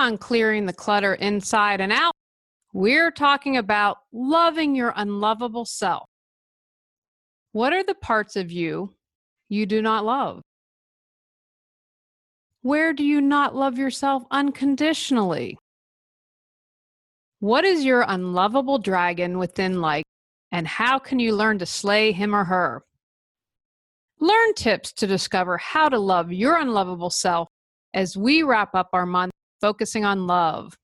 on clearing the clutter inside and out, we're talking about loving your unlovable self. What are the parts of you you do not love? Where do you not love yourself unconditionally? What is your unlovable dragon within like, and how can you learn to slay him or her? Learn tips to discover how to love your unlovable self as we wrap up our month focusing on love.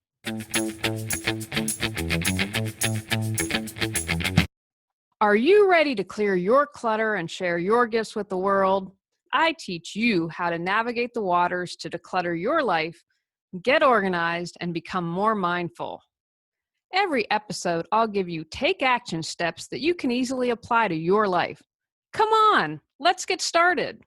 Are you ready to clear your clutter and share your gifts with the world? I teach you how to navigate the waters to declutter your life, get organized, and become more mindful. Every episode, I'll give you take action steps that you can easily apply to your life. Come on, let's get started.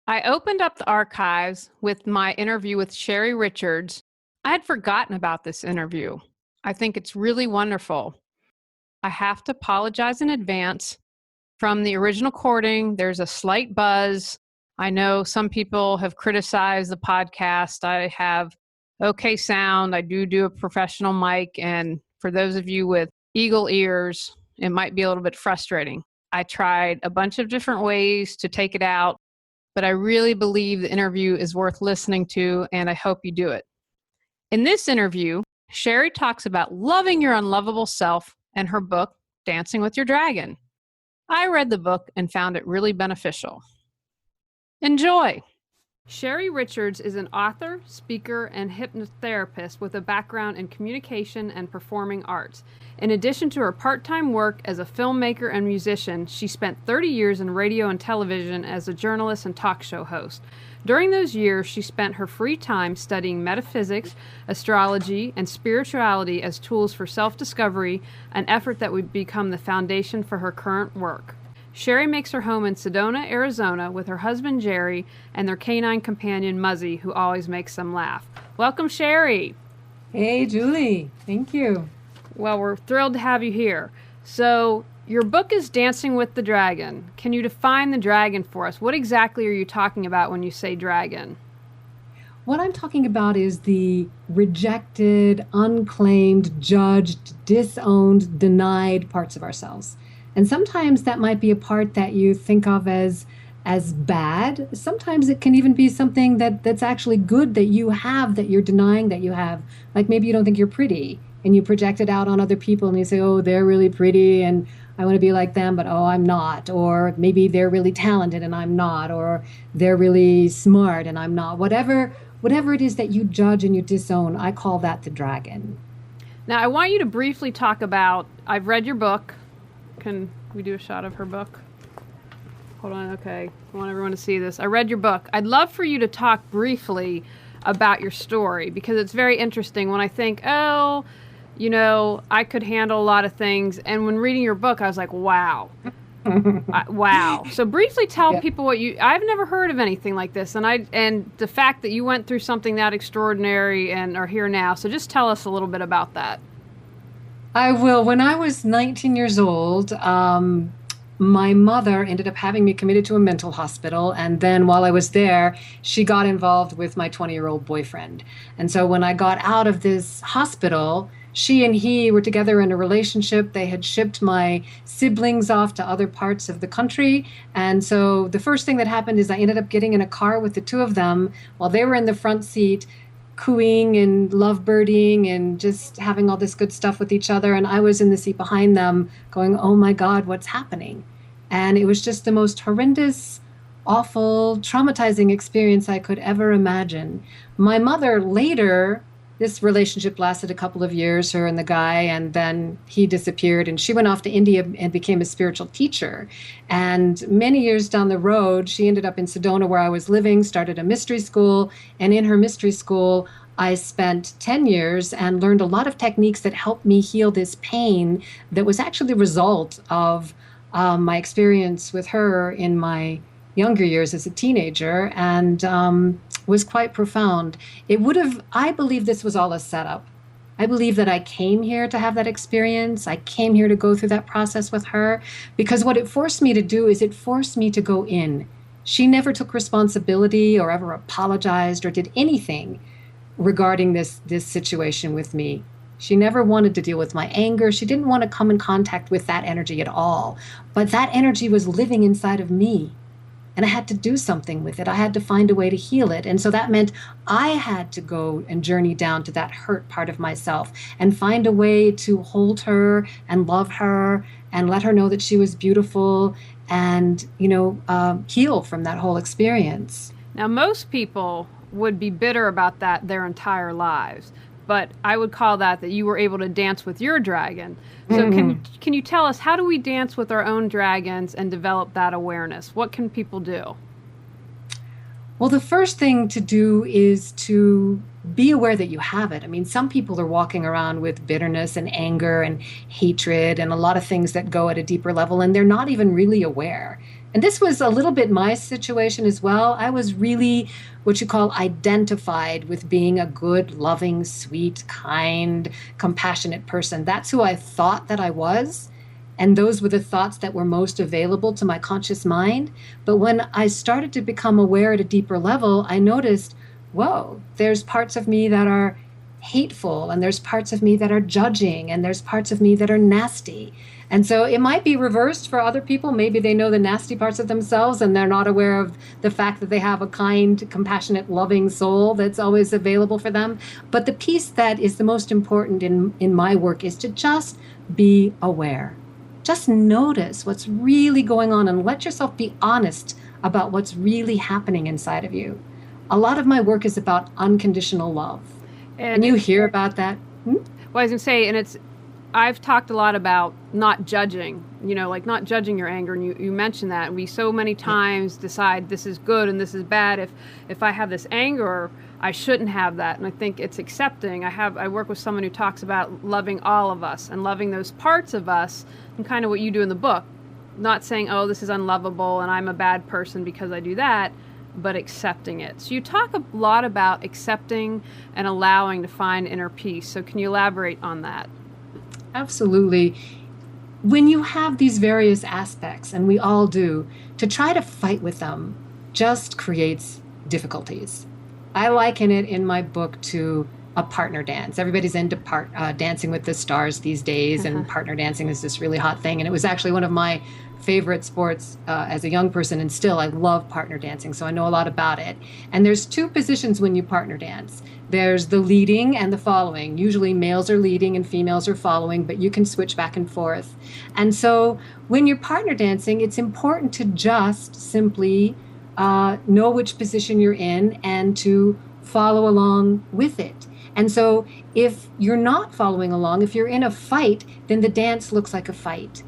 I opened up the archives with my interview with Sherry Richards. I had forgotten about this interview. I think it's really wonderful. I have to apologize in advance. From the original recording, there's a slight buzz. I know some people have criticized the podcast. I have okay sound. I do a professional mic. And for those of you with eagle ears, it might be a little bit frustrating. I tried a bunch of different ways to take it out, but I really believe the interview is worth listening to, and I hope you do it. In this interview, Sherry talks about loving your unlovable self and her book, Dancing with Your Dragon. I read the book and found it really beneficial. Enjoy! Sherry Richards is an author, speaker, and hypnotherapist with a background in communication and performing arts. In addition to her part-time work as a filmmaker and musician, she spent 30 years in radio and television as a journalist and talk show host. During those years, she spent her free time studying metaphysics, astrology, and spirituality as tools for self-discovery, an effort that would become the foundation for her current work. Sherry makes her home in Sedona, Arizona, with her husband, Jerry, and their canine companion, Muzzy, who always makes them laugh. Welcome, Sherry. Hey, Julie. Thank you. Well, we're thrilled to have you here. So, your book is Dancing with the Dragon. Can you define the dragon for us? What exactly are you talking about when you say dragon? What I'm talking about is the rejected, unclaimed, judged, disowned, denied parts of ourselves. And sometimes that might be a part that you think of as bad. Sometimes it can even be something that's actually good that you have, that you're denying that you have. Like maybe you don't think you're pretty and you project it out on other people and you say, oh, they're really pretty and I want to be like them, but oh, I'm not. Or maybe they're really talented and I'm not. Or they're really smart and I'm not. Whatever it is that you judge and you disown, I call that the dragon. Now, I want you to briefly talk about, I've read your book. Can we do a shot of her book? Hold on, okay. I want everyone to see this. I read your book. I'd love for you to talk briefly about your story because it's very interesting. When I think, oh, you know, I could handle a lot of things. And when reading your book, I was like, wow. Wow. So briefly tell people what I've never heard of anything like this. And the fact that you went through something that extraordinary and are here now. So just tell us a little bit about that. I will. When I was 19 years old, my mother ended up having me committed to a mental hospital. And then while I was there, she got involved with my 20-year-old boyfriend. And so when I got out of this hospital, she and he were together in a relationship. They had shipped my siblings off to other parts of the country. And so the first thing that happened is I ended up getting in a car with the two of them while they were in the front seat, cooing and loveboarding and just having all this good stuff with each other. And I was in the seat behind them going, oh my God, what's happening? And it was just the most horrendous, awful, traumatizing experience I could ever imagine. My mother later, this relationship lasted a couple of years, her and the guy, and then he disappeared and she went off to India and became a spiritual teacher. And many years down the road, she ended up in Sedona where I was living, started a mystery school. And in her mystery school, I spent 10 years and learned a lot of techniques that helped me heal this pain that was actually the result of my experience with her in my younger years as a teenager, and was quite profound. I believe this was all a setup. I believe that I came here to have that experience. I came here to go through that process with her because what it forced me to do is it forced me to go in. she never took responsibility or ever apologized or did anything regarding this situation with me. She never wanted to deal with my anger. She didn't want to come in contact with that energy at all. But that energy was living inside of me. And I had to do something with it. I had to find a way to heal it. And so that meant I had to go and journey down to that hurt part of myself and find a way to hold her and love her and let her know that she was beautiful and, heal from that whole experience. Now, most people would be bitter about that their entire lives, but I would call that you were able to dance with your dragon. So can you tell us, how do we dance with our own dragons and develop that awareness? What can people do? Well, the first thing to do is to be aware that you have it. I mean, some people are walking around with bitterness and anger and hatred and a lot of things that go at a deeper level, and they're not even really aware. And this was a little bit my situation as well. I was really what you call identified with being a good, loving, sweet, kind, compassionate person. That's who I thought that I was. And those were the thoughts that were most available to my conscious mind. But when I started to become aware at a deeper level, I noticed, whoa, there's parts of me that are hateful, and there's parts of me that are judging, and there's parts of me that are nasty. And so it might be reversed for other people. Maybe they know the nasty parts of themselves and they're not aware of the fact that they have a kind, compassionate, loving soul that's always available for them. But the piece that is the most important in my work is to just be aware. Just notice what's really going on and let yourself be honest about what's really happening inside of you. A lot of my work is about unconditional love. And you hear about that? Well, I was going to say, I've talked a lot about not judging, like not judging your anger. And you mentioned that. We so many times decide this is good and this is bad. If I have this anger, I shouldn't have that. And I think it's accepting. I work with someone who talks about loving all of us and loving those parts of us, and kind of what you do in the book. Not saying, oh, this is unlovable and I'm a bad person because I do that, but accepting it. So you talk a lot about accepting and allowing to find inner peace. So can you elaborate on that? Absolutely. When you have these various aspects, and we all do, to try to fight with them just creates difficulties. I liken it in my book to a partner dance. Everybody's into Dancing with the Stars these days, and partner dancing is this really hot thing. And it was actually one of my favorite sports as a young person, and still I love partner dancing, so I know a lot about it. And there's two positions when you partner dance. There's the leading and the following. Usually males are leading and females are following, but you can switch back and forth. And so when you're partner dancing, it's important to just simply know which position you're in and to follow along with it. And so if you're not following along, if you're in a fight, then the dance looks like a fight.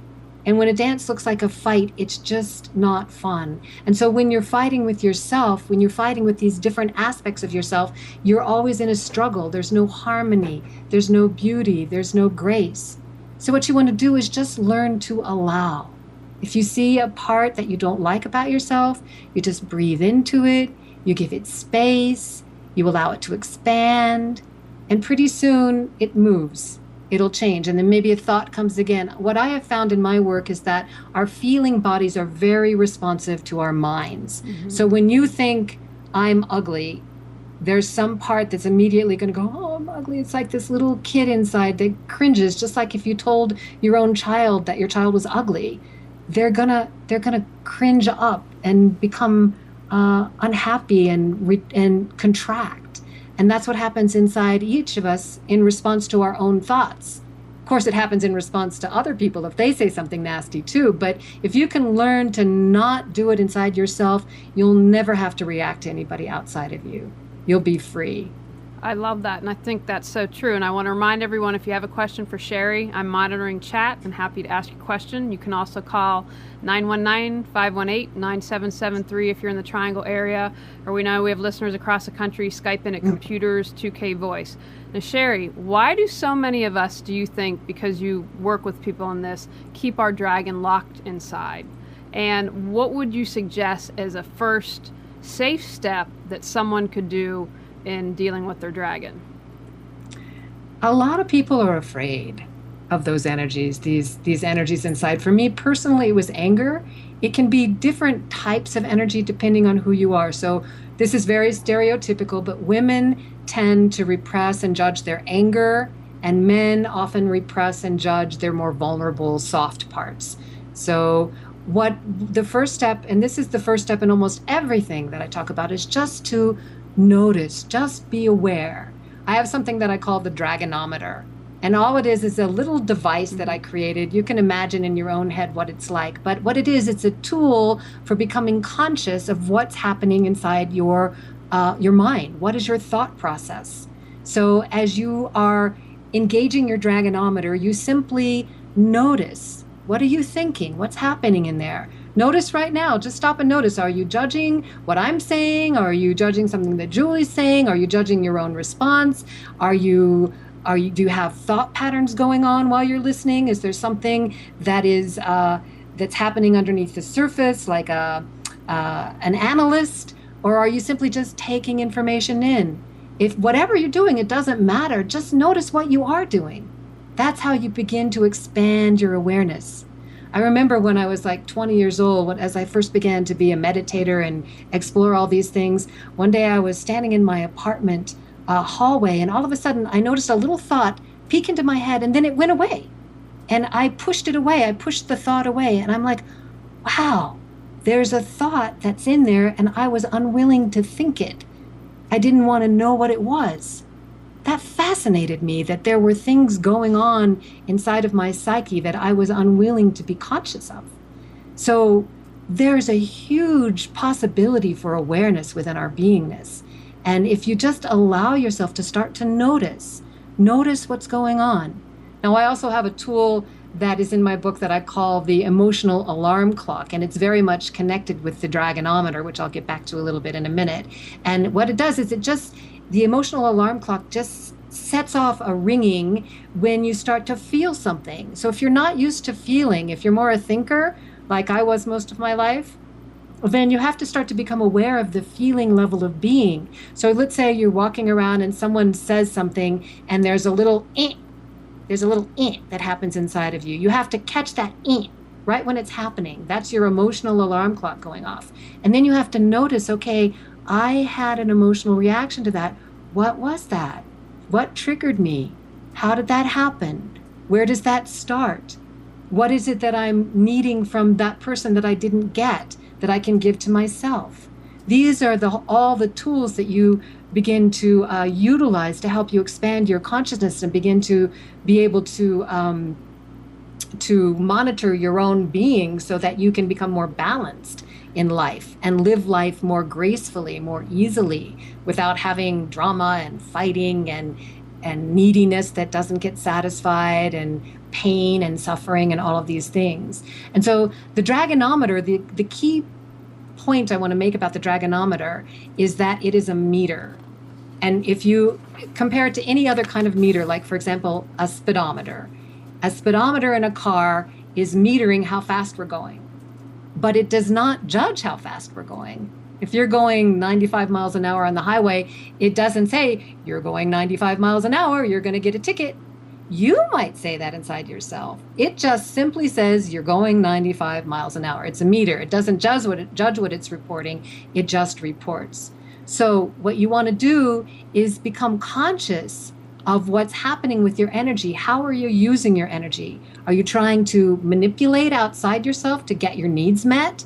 And when a dance looks like a fight, it's just not fun. And so when you're fighting with yourself, when you're fighting with these different aspects of yourself, you're always in a struggle. There's no harmony. There's no beauty. There's no grace. So what you want to do is just learn to allow. If you see a part that you don't like about yourself, you just breathe into it. You give it space. You allow it to expand. And pretty soon it moves. It'll change. And then maybe a thought comes again. What I have found in my work is that our feeling bodies are very responsive to our minds. So when you think, I'm ugly, there's some part that's immediately going to go, oh, I'm ugly. It's like this little kid inside that cringes, just like if you told your own child that your child was ugly. They're gonna cringe up and become unhappy and contract. And that's what happens inside each of us in response to our own thoughts. Of course, it happens in response to other people if they say something nasty too. But if you can learn to not do it inside yourself, you'll never have to react to anybody outside of you. You'll be free. I love that, and I think that's so true. And I want to remind everyone, if you have a question for Sherry, I'm monitoring chat and happy to ask your question. You can also call 919-518-9773 if you're in the Triangle area, or we know we have listeners across the country. Skype in at Computers 2K Voice. Now, Sherry, why do so many of us, do you think, because you work with people on this, keep our dragon locked inside? And what would you suggest as a first safe step that someone could do in dealing with their dragon? A lot of people are afraid of those energies, these energies inside. For me personally, it was anger It can be different types of energy depending on who you are. So this is very stereotypical, but women tend to repress and judge their anger, and men often repress and judge their more vulnerable, soft parts. So what the first step, and this is the first step in almost everything that I talk about, is just to notice, just be aware. I have something that I call the dragonometer. And all it is a little device that I created. You can imagine in your own head what it's like. But what it is, it's a tool for becoming conscious of what's happening inside your mind. What is your thought process? So as you are engaging your dragonometer, you simply notice. What are you thinking? What's happening in there? Notice right now. Just stop and notice. Are you judging what I'm saying? Are you judging something that Julie's saying? Are you judging your own response? Do you have thought patterns going on while you're listening? Is there something that is that's happening underneath the surface, like an analyst, or are you simply just taking information in? If whatever you're doing, it doesn't matter. Just notice what you are doing. That's how you begin to expand your awareness. I remember when I was like 20 years old, as I first began to be a meditator and explore all these things, one day I was standing in my apartment hallway, and all of a sudden I noticed a little thought peek into my head, and then it went away. And I pushed it away. I pushed the thought away, and I'm like, wow, there's a thought that's in there, and I was unwilling to think it. I didn't want to know what it was. That fascinated me, that there were things going on inside of my psyche that I was unwilling to be conscious of. So there's a huge possibility for awareness within our beingness. And if you just allow yourself to start to notice what's going on. Now, I also have a tool that is in my book that I call the emotional alarm clock, and it's very much connected with the dragonometer, which I'll get back to a little bit in a minute. And what it does is the emotional alarm clock just sets off a ringing when you start to feel something. So if you're not used to feeling, if you're more a thinker, like I was most of my life, then you have to start to become aware of the feeling level of being. So let's say you're walking around and someone says something and there's a little that happens inside of you. You have to catch that right when it's happening. That's your emotional alarm clock going off. And then you have to notice, okay, I had an emotional reaction to that. What was that? What triggered me? How did that happen? Where does that start? What is it that I'm needing from that person that I didn't get, that I can give to myself? These are all the tools that you begin to utilize to help you expand your consciousness and begin to be able to monitor your own being so that you can become more balanced in life and live life more gracefully, more easily, without having drama and fighting and neediness that doesn't get satisfied, and pain and suffering and all of these things. And so the dragonometer, the key point I want to make about the dragonometer is that it is a meter. And if you compare it to any other kind of meter, like for example, a speedometer in a car is metering how fast we're going, but it does not judge how fast we're going. If you're going 95 miles an hour on the highway, it doesn't say you're going 95 miles an hour, you're going to get a ticket. You might say that inside yourself. It just simply says you're going 95 miles an hour. It's a meter. It doesn't judge what it's reporting. It just reports. So what you want to do is become conscious of what's happening with your energy. How are you using your energy? Are you trying to manipulate outside yourself to get your needs met?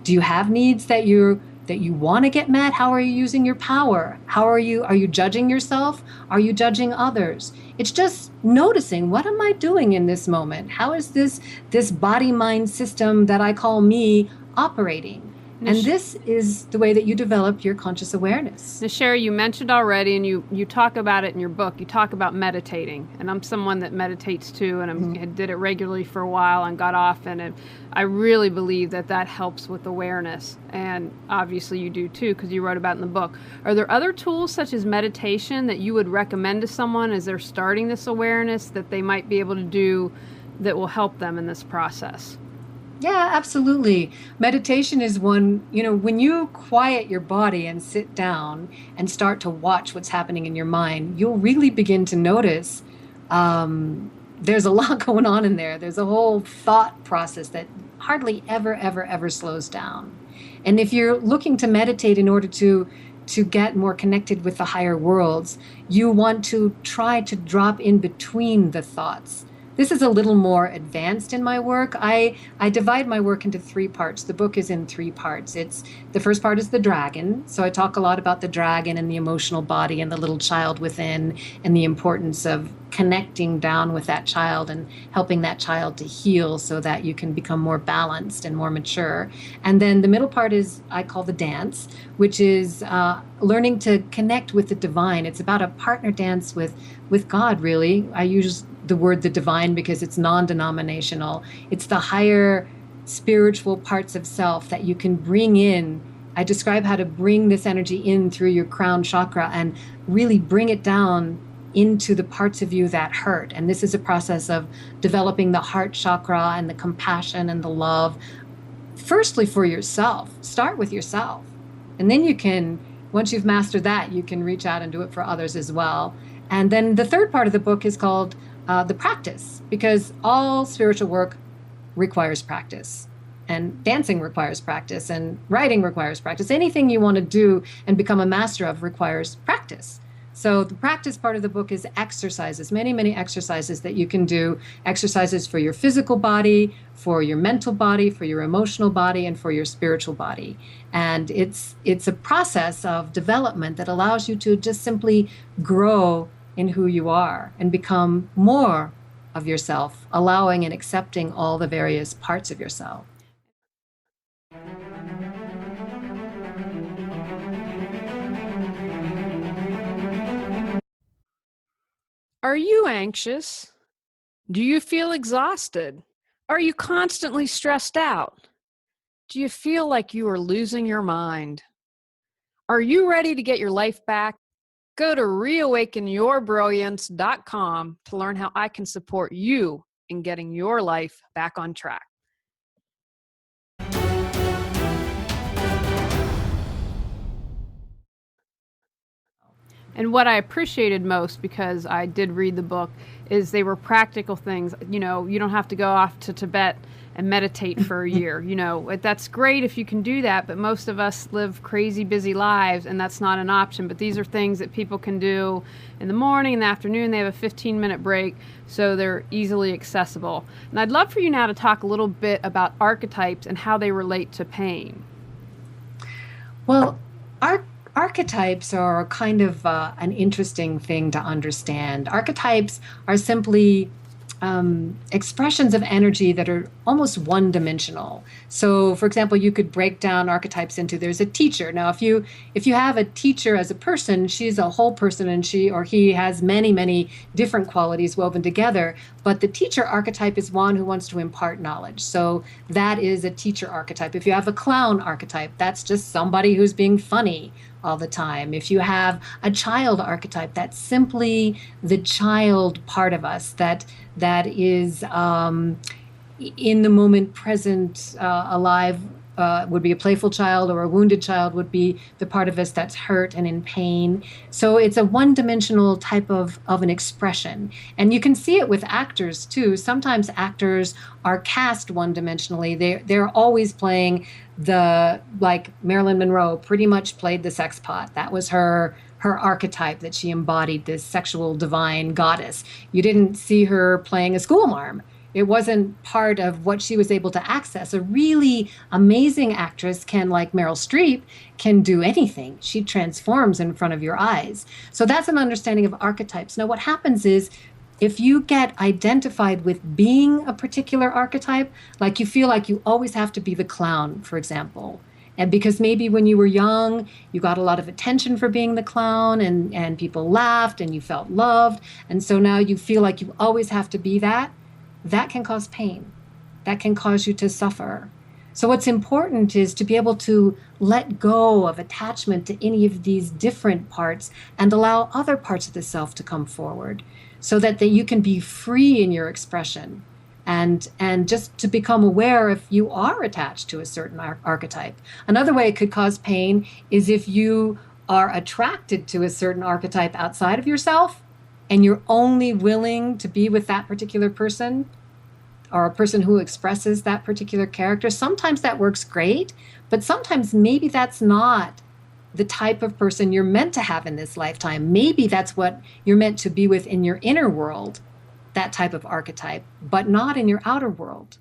Do you have needs that you want to get met? How are you using your power? Are you judging yourself? Are you judging others? It's just noticing, what am I doing in this moment? How is this body-mind system that I call me operating? And this is the way that you develop your conscious awareness. Now, Sherry, you mentioned already, and you talk about it in your book, you talk about meditating. And I'm someone that meditates too, and I did it regularly for a while and got off. And I really believe that helps with awareness. And obviously you do too, because you wrote about it in the book. Are there other tools such as meditation that you would recommend to someone as they're starting this awareness that they might be able to do that will help them in this process? Yeah, absolutely. Meditation is one, when you quiet your body and sit down and start to watch what's happening in your mind, you'll really begin to notice there's a lot going on in there. There's a whole thought process that hardly ever, ever, ever slows down. And if you're looking to meditate in order to get more connected with the higher worlds, you want to try to drop in between the thoughts. This is a little more advanced in my work. I divide my work into three parts. The book is in three parts. It's the first part is the dragon. So I talk a lot about the dragon and the emotional body and the little child within and the importance of connecting down with that child and helping that child to heal so that you can become more balanced and more mature. And then the middle part is I call the dance, which is learning to connect with the divine. It's about a partner dance with God, really. I use the word the divine because it's non-denominational. It's the higher spiritual parts of self that you can bring in. I describe how to bring this energy in through your crown chakra and really bring it down into the parts of you that hurt. And this is a process of developing the heart chakra and the compassion and the love. Firstly, for yourself. Start with yourself. And then you can, once you've mastered that, you can reach out and do it for others as well. And then the third part of the book is called the practice, because all spiritual work requires practice. And dancing requires practice, and writing requires practice. Anything you want to do and become a master of requires practice. So the practice part of the book is exercises, many, many exercises that you can do, exercises for your physical body, for your mental body, for your emotional body, and for your spiritual body. And it's a process of development that allows you to just simply grow in who you are and become more of yourself, allowing and accepting all the various parts of yourself. Are you anxious? Do you feel exhausted? Are you constantly stressed out? Do you feel like you are losing your mind? Are you ready to get your life back? Go to reawakenyourbrilliance.com to learn how I can support you in getting your life back on track. And what I appreciated most, because I did read the book, is they were practical things. You know, you don't have to go off to Tibet and meditate for a year. You know, that's great if you can do that, but most of us live crazy busy lives, and that's not an option. But these are things that people can do in the morning, in the afternoon. They have a 15-minute break, so they're easily accessible. And I'd love for you now to talk a little bit about archetypes and how they relate to pain. Well, archetypes are kind of an interesting thing to understand. Archetypes are simply expressions of energy that are almost one-dimensional. So, for example, you could break down archetypes into there's a teacher. Now, if you have a teacher as a person, she's a whole person, and she or he has many, many different qualities woven together. But the teacher archetype is one who wants to impart knowledge. So that is a teacher archetype. If you have a clown archetype, that's just somebody who's being funny all the time. If you have a child archetype, that's simply the child part of us that is in the moment, present, alive. Would be a playful child, or a wounded child would be the part of us that's hurt and in pain. So it's a one-dimensional type of an expression. And you can see it with actors too. Sometimes actors are cast one-dimensionally. They're always playing like Marilyn Monroe pretty much played the sex pot. That was her archetype, that she embodied this sexual divine goddess. You didn't see her playing a schoolmarm. It wasn't part of what she was able to access. A really amazing actress like Meryl Streep, can do anything. She transforms in front of your eyes. So that's an understanding of archetypes. Now, what happens is, if you get identified with being a particular archetype, like you feel like you always have to be the clown, for example, and because maybe when you were young, you got a lot of attention for being the clown, and people laughed and you felt loved, and so now you feel like you always have to be that, that can cause pain. That can cause you to suffer. So what's important is to be able to let go of attachment to any of these different parts and allow other parts of the self to come forward, so that you can be free in your expression, and just to become aware if you are attached to a certain archetype. Another way it could cause pain is if you are attracted to a certain archetype outside of yourself, and you're only willing to be with that particular person. or a person who expresses that particular character. Sometimes that works great, but sometimes maybe that's not the type of person you're meant to have in this lifetime. Maybe that's what you're meant to be with in your inner world, that type of archetype, but not in your outer world.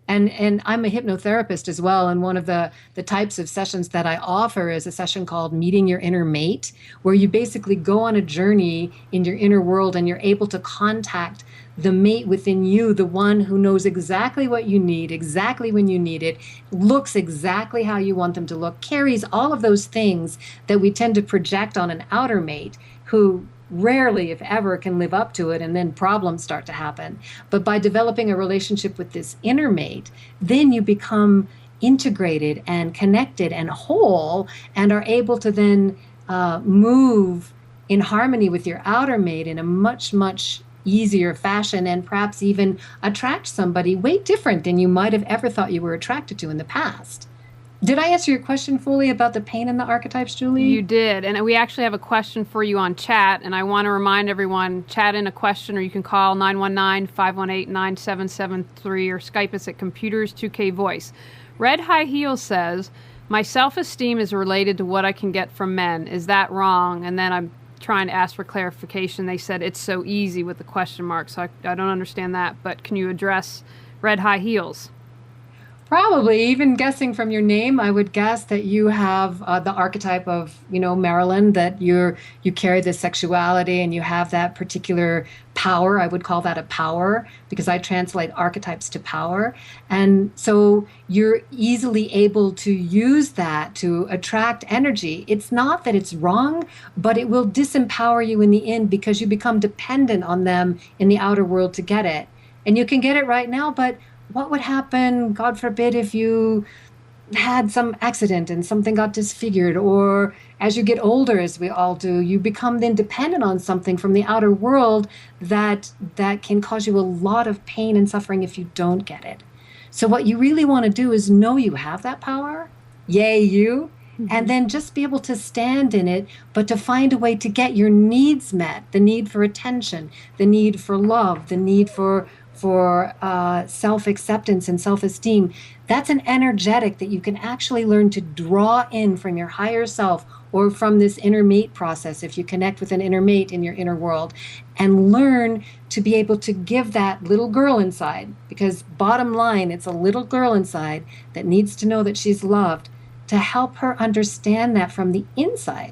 And I'm a hypnotherapist as well. And one of the types of sessions that I offer is a session called Meeting Your Inner Mate, where you basically go on a journey in your inner world and you're able to contact the mate within you, the one who knows exactly what you need, exactly when you need it, looks exactly how you want them to look, carries all of those things that we tend to project on an outer mate who rarely, if ever, can live up to it, and then problems start to happen. But by developing a relationship with this inner mate, then you become integrated and connected and whole and are able to then move in harmony with your outer mate in a much, much easier fashion, and perhaps even attract somebody way different than you might have ever thought you were attracted to in the past. Did I answer your question fully about the pain in the archetypes, Julie? You did. And we actually have a question for you on chat. And I want to remind everyone, chat in a question, or you can call 919-518-9773 or Skype us at Computers2K Voice. Red High Heels says, my self-esteem is related to what I can get from men. Is that wrong? And then I'm trying to ask for clarification. They said it's so easy with the question mark. So I don't understand that. But can you address Red High Heels? Probably, even guessing from your name, I would guess that you have the archetype of, Marilyn, that you carry this sexuality and you have that particular power. I would call that a power because I translate archetypes to power. And so you're easily able to use that to attract energy. It's not that it's wrong, but it will disempower you in the end because you become dependent on them in the outer world to get it. And you can get it right now, but what would happen, God forbid, if you had some accident and something got disfigured, or as you get older, as we all do, you become then dependent on something from the outer world that can cause you a lot of pain and suffering if you don't get it. So what you really want to do is know you have that power, yay you, and then just be able to stand in it, but to find a way to get your needs met, the need for attention, the need for love, the need for self-acceptance and self-esteem. That's an energetic that you can actually learn to draw in from your higher self or from this inner mate process, if you connect with an inner mate in your inner world, and learn to be able to give that little girl inside, because bottom line, it's a little girl inside that needs to know that she's loved, to help her understand that from the inside.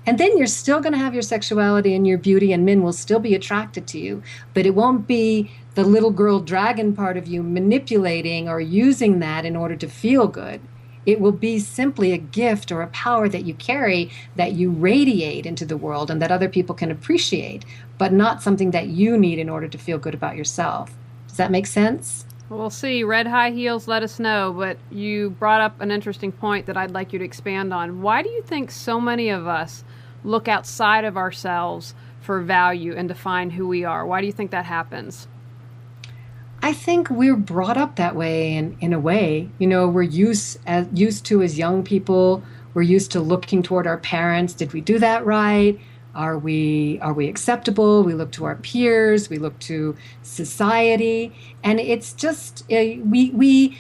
And then you're still going to have your sexuality and your beauty, and men will still be attracted to you, but it won't be the little girl dragon part of you manipulating or using that in order to feel good. It will be simply a gift or a power that you carry, that you radiate into the world and that other people can appreciate, but not something that you need in order to feel good about yourself. Does that make sense? We'll see. Red High Heels, let us know. But you brought up an interesting point that I'd like you to expand on. Why do you think so many of us look outside of ourselves for value and define who we are? Why do you think that happens? I think we're brought up that way in a way. We're used to, as young people, we're used to looking toward our parents. Did we do that right? Are we acceptable? We look to our peers, we look to society, and it's just we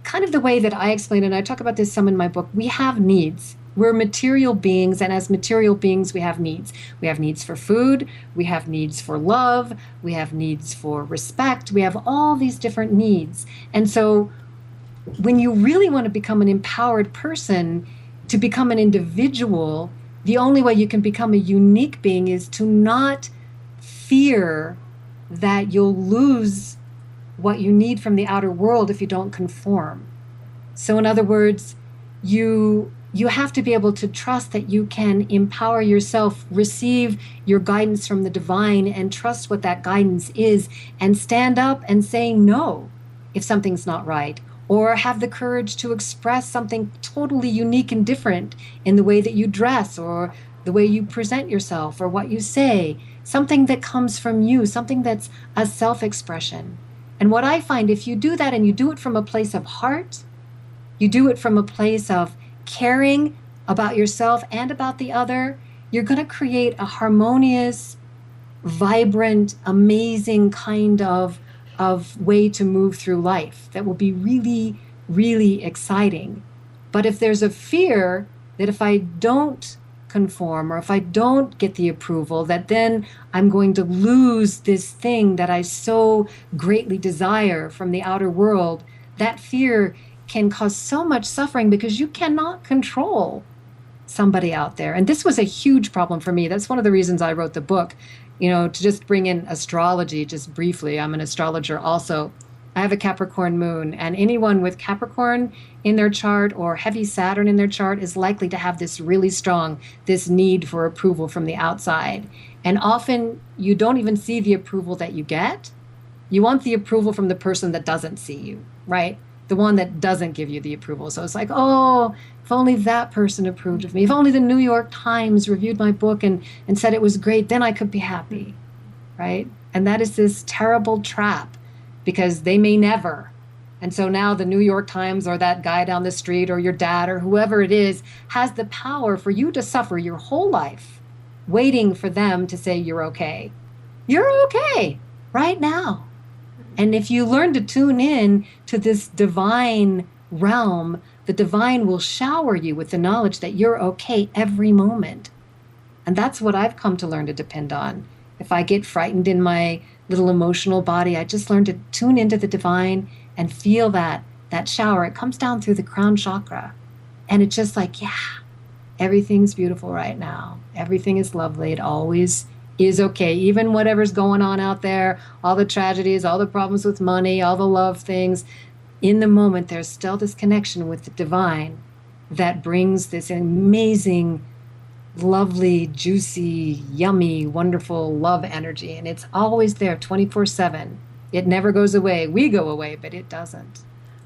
kind of the way that I explain it, and I talk about this some in my book, we have needs. We're material beings, and as material beings, we have needs. We have needs for food, we have needs for love, we have needs for respect, we have all these different needs. And so when you really want to become an empowered person, to become an individual, the only way you can become a unique being is to not fear that you'll lose what you need from the outer world if you don't conform. So in other words, you have to be able to trust that you can empower yourself, receive your guidance from the divine, and trust what that guidance is, and stand up and say no if something's not right, or have the courage to express something totally unique and different in the way that you dress, or the way you present yourself, or what you say, something that comes from you, something that's a self-expression. And what I find, if you do that and you do it from a place of heart, you do it from a place of caring about yourself and about the other, you're going to create a harmonious, vibrant, amazing kind of of way to move through life that will be really, really exciting. But if there's a fear that if I don't conform or if I don't get the approval, that then I'm going to lose this thing that I so greatly desire from the outer world, that fear can cause so much suffering because you cannot control somebody out there. And this was a huge problem for me. That's one of the reasons I wrote the book, to just bring in astrology just briefly. I'm an astrologer also. I have a Capricorn moon, and anyone with Capricorn in their chart or heavy Saturn in their chart is likely to have this really strong, this need for approval from the outside. And often you don't even see the approval that you get. You want the approval from the person that doesn't see you, right? The one that doesn't give you the approval. So it's like, oh, if only that person approved of me. If only the New York Times reviewed my book and said it was great, then I could be happy, right? And that is this terrible trap because they may never. And so now the New York Times or that guy down the street or your dad or whoever it is has the power for you to suffer your whole life waiting for them to say you're okay. You're okay right now. And if you learn to tune in to this divine realm, the divine will shower you with the knowledge that you're okay every moment. And that's what I've come to learn to depend on. If I get frightened in my little emotional body, I just learn to tune into the divine and feel that shower. It comes down through the crown chakra. And it's just like, yeah, everything's beautiful right now. Everything is lovely. It always is okay. Even whatever's going on out there, all the tragedies, all the problems with money, all the love things, in the moment, there's still this connection with the divine that brings this amazing, lovely, juicy, yummy, wonderful love energy. And it's always there 24/7. It never goes away. We go away, but it doesn't.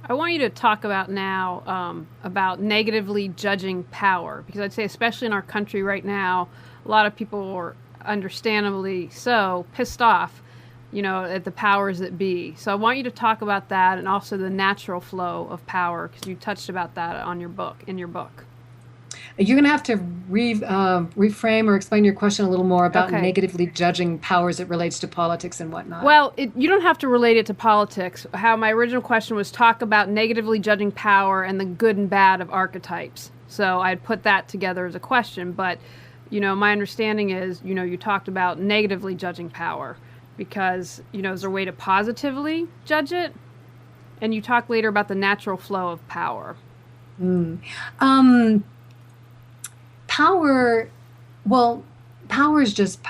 I want you to talk about now about negatively judging power, because I'd say especially in our country right now, a lot of people are understandably so pissed off at the powers that be. So I want you to talk about that and also the natural flow of power, because you touched about that in your book. You're going to have to reframe or explain your question a little more about negatively judging power as it relates to politics and whatnot. Well, you don't have to relate it to politics. How my original question was talk about negatively judging power and the good and bad of archetypes. So I'd put that together as a question. But, my understanding is, you talked about negatively judging power. Because, is there a way to positively judge it? And you talk later about the natural flow of power. Power is just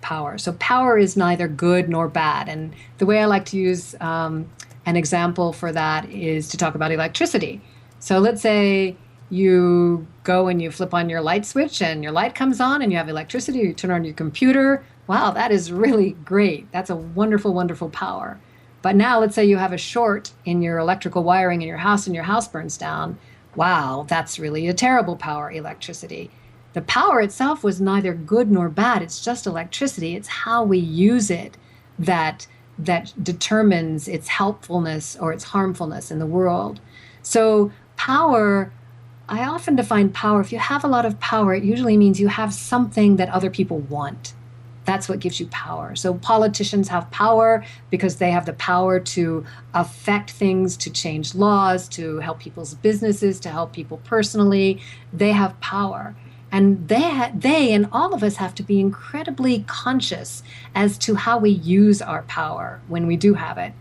power. So power is neither good nor bad. And the way I like to use an example for that is to talk about electricity. So let's say you go and you flip on your light switch and your light comes on and you have electricity, you turn on your computer. Wow, that is really great. That's a wonderful, wonderful power. But now let's say you have a short in your electrical wiring in your house and your house burns down. Wow, that's really a terrible power, electricity. The power itself was neither good nor bad. It's just electricity. It's how we use it that determines its helpfulness or its harmfulness in the world. So power, I often define power. If you have a lot of power, it usually means you have something that other people want. That's what gives you power. So politicians have power because they have the power to affect things, to change laws, to help people's businesses, to help people personally. They have power. And they and all of us have to be incredibly conscious as to how we use our power when we do have it.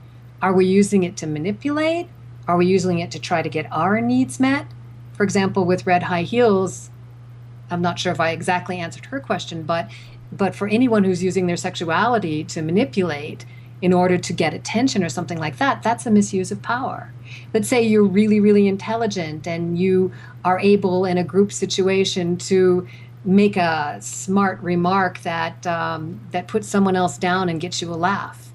Are we using it to manipulate? Are we using it to try to get our needs met? For example, with red high heels, I'm not sure if I exactly answered her question, but for anyone who's using their sexuality to manipulate in order to get attention or something like that, that's a misuse of power. Let's say you're really, really intelligent and you are able in a group situation to make a smart remark that puts someone else down and gets you a laugh.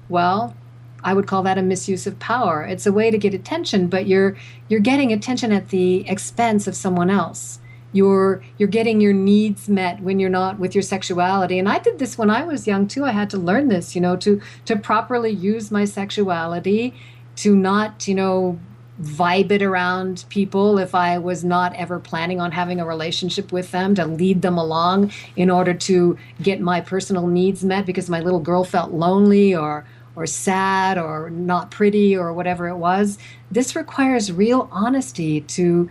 Well, I would call that a misuse of power. It's a way to get attention, but you're getting attention at the expense of someone else. You're getting your needs met when you're not with your sexuality. And I did this when I was young too. I had to learn this, to properly use my sexuality, to not, vibe it around people if I was not ever planning on having a relationship with them, to lead them along in order to get my personal needs met because my little girl felt lonely or or sad or not pretty or whatever it was. This requires real honesty to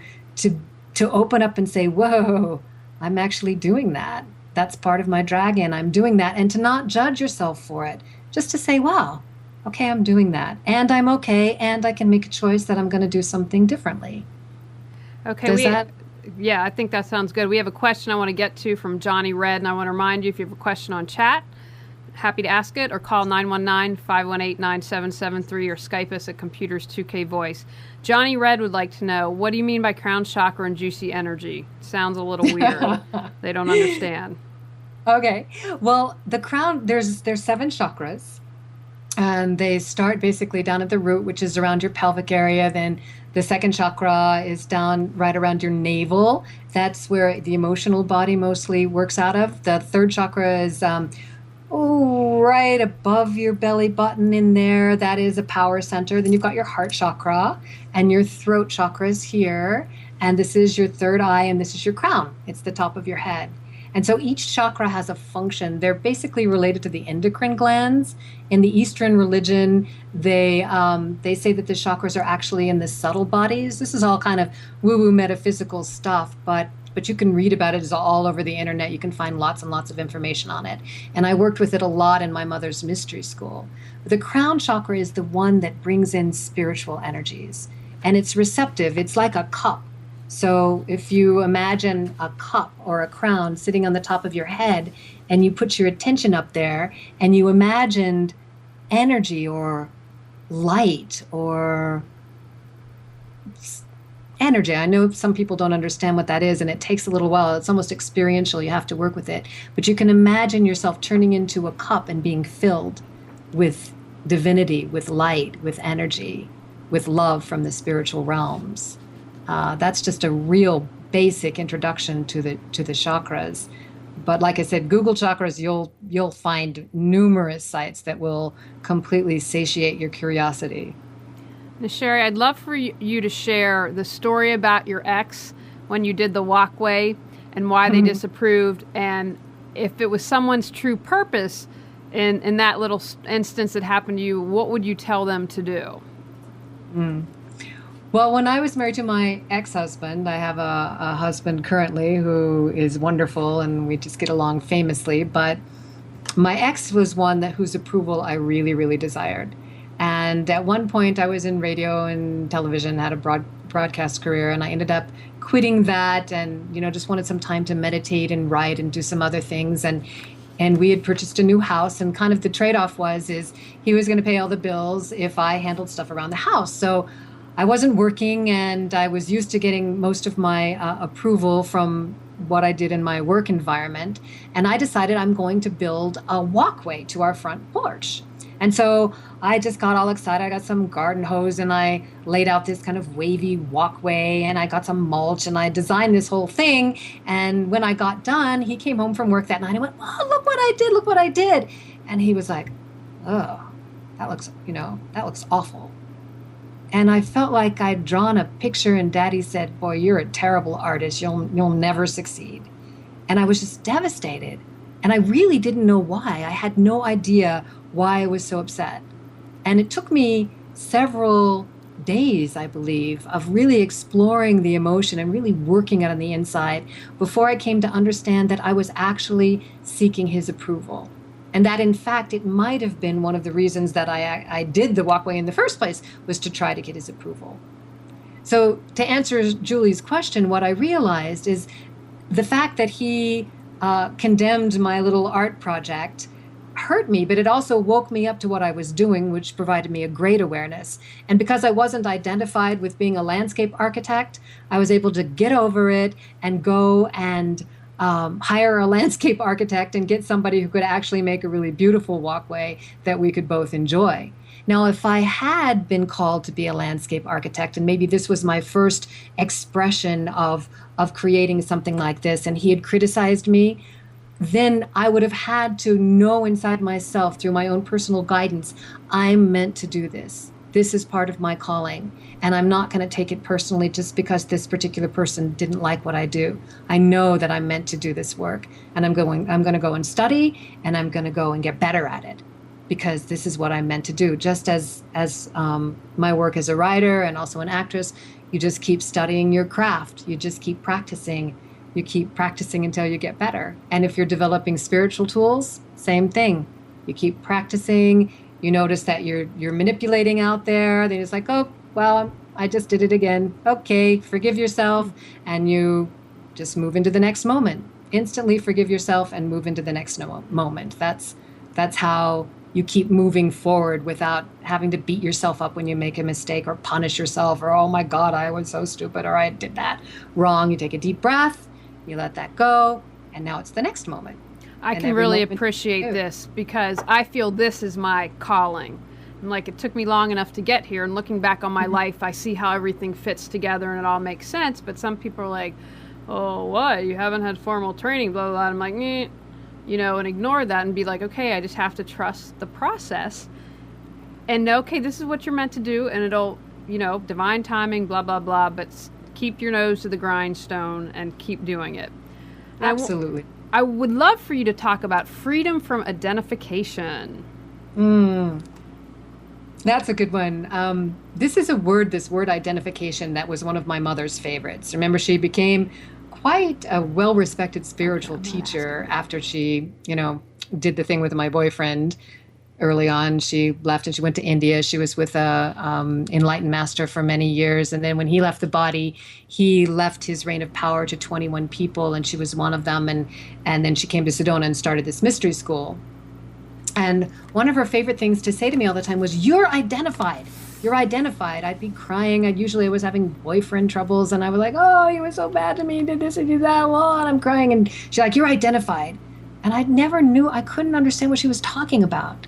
to open up and say, whoa, I'm actually doing that. That's part of my dragon. I'm doing that. And to not judge yourself for it, just to say, wow, okay, I'm doing that. And I'm okay. And I can make a choice that I'm going to do something differently. Okay, Does that? yeah, I think that sounds good. We have a question I want to get to from Johnny Red, and I want to remind you if you have a question on chat, happy to ask it, or call 919-518-9773 or Skype us at Computers2K Voice. Johnny Red would like to know, what do you mean by crown chakra and juicy energy? Sounds a little weird. They don't understand. Okay. Well, the crown, there's 7 chakras, and they start basically down at the root, which is around your pelvic area. Then the second chakra is down right around your navel. That's where the emotional body mostly works out of. The third chakra is right above your belly button in there. That is a power center. Then you've got your heart chakra, and your throat chakra is here. And this is your third eye, and this is your crown. It's the top of your head. And so each chakra has a function. They're basically related to the endocrine glands. In the Eastern religion, they say that the chakras are actually in the subtle bodies. This is all kind of woo-woo metaphysical stuff, but you can read about it. It's all over the internet. You can find lots and lots of information on it. And I worked with it a lot in my mother's mystery school. But the crown chakra is the one that brings in spiritual energies. And it's receptive. It's like a cup. So if you imagine a cup or a crown sitting on the top of your head, and you put your attention up there, and you imagined energy or light or energy. I know some people don't understand what that is, and it takes a little while. It's almost experiential. You have to work with it. But you can imagine yourself turning into a cup and being filled with divinity, with light, with energy, with love from the spiritual realms. That's just a real basic introduction to the chakras. But like I said, Google chakras, you'll find numerous sites that will completely satiate your curiosity. Now, Sherry, I'd love for you to share the story about your ex when you did the walkway and why they disapproved, and if it was someone's true purpose in that little instance that happened to you, what would you tell them to do? Well, when I was married to my ex-husband, I have a husband currently who is wonderful, and we just get along famously. But my ex was one whose approval I really, really desired. And at one point, I was in radio and television, had a broadcast career, and I ended up quitting that, and just wanted some time to meditate and write and do some other things. And we had purchased a new house, and kind of the trade-off is he was going to pay all the bills if I handled stuff around the house. So I wasn't working, and I was used to getting most of my approval from what I did in my work environment. And I decided I'm going to build a walkway to our front porch. And so I just got all excited. I got some garden hose, and I laid out this kind of wavy walkway, and I got some mulch, and I designed this whole thing. And when I got done, he came home from work that night and went, "Oh, look what I did. Look what I did." And he was like, "Oh, that looks awful." And I felt like I'd drawn a picture, and Daddy said, "Boy, you're a terrible artist. You'll never succeed." And I was just devastated. And I really didn't know why. I had no idea why I was so upset. And it took me several days, I believe, of really exploring the emotion and really working it on the inside before I came to understand that I was actually seeking his approval. And that, in fact, it might have been one of the reasons that I did the walkway in the first place, was to try to get his approval. So to answer Julie's question, what I realized is the fact that he condemned my little art project hurt me, but it also woke me up to what I was doing, which provided me a great awareness. And because I wasn't identified with being a landscape architect, I was able to get over it and go and hire a landscape architect and get somebody who could actually make a really beautiful walkway that we could both enjoy. Now, if I had been called to be a landscape architect, and maybe this was my first expression of creating something like this, and he had criticized me, then I would have had to know inside myself through my own personal guidance, I'm meant to do this. This is part of my calling, and I'm not going to take it personally just because this particular person didn't like what I do. I know that I'm meant to do this work, and I'm going to go and study, and I'm going to go and get better at it. because this is what I'm meant to do. Just as my work as a writer and also an actress, you just keep studying your craft. You just keep practicing. You keep practicing until you get better. And if you're developing spiritual tools, same thing. You keep practicing. You notice that you're manipulating out there. Then it's like, oh, well, I just did it again. Okay, forgive yourself, and you just move into the next moment. Instantly forgive yourself and move into the next moment. That's how you keep moving forward without having to beat yourself up when you make a mistake or punish yourself or, oh my God, I was so stupid or I did that wrong. You take a deep breath, you let that go, and now it's the next moment. I And can every really moment appreciate you do. this because I feel this is my calling. And like it took me long enough to get here, and looking back on my life, I see how everything fits together and it all makes sense. But some people are like, oh, what? You haven't had formal training, blah, blah, blah. I'm like, and ignore that and be like, okay, I just have to trust the process and know, okay, this is what you're meant to do. And it'll, divine timing, blah, blah, blah. But keep your nose to the grindstone and keep doing it. And Absolutely. I would love for you to talk about freedom from identification. That's a good one. This is this word identification, that was one of my mother's favorites. Remember, she became quite a well-respected spiritual teacher after she, did the thing with my boyfriend early on. She left and she went to India. She was with a enlightened master for many years. And then when he left the body, he left his reign of power to 21 people, and she was one of them. And then she came to Sedona and started this mystery school. And one of her favorite things to say to me all the time was, you're identified. You're identified. I'd be crying. I was having boyfriend troubles, and I was like, oh, he was so bad to me, did this and did that. Well, and I'm crying. And she's like, you're identified. And I couldn't understand what she was talking about.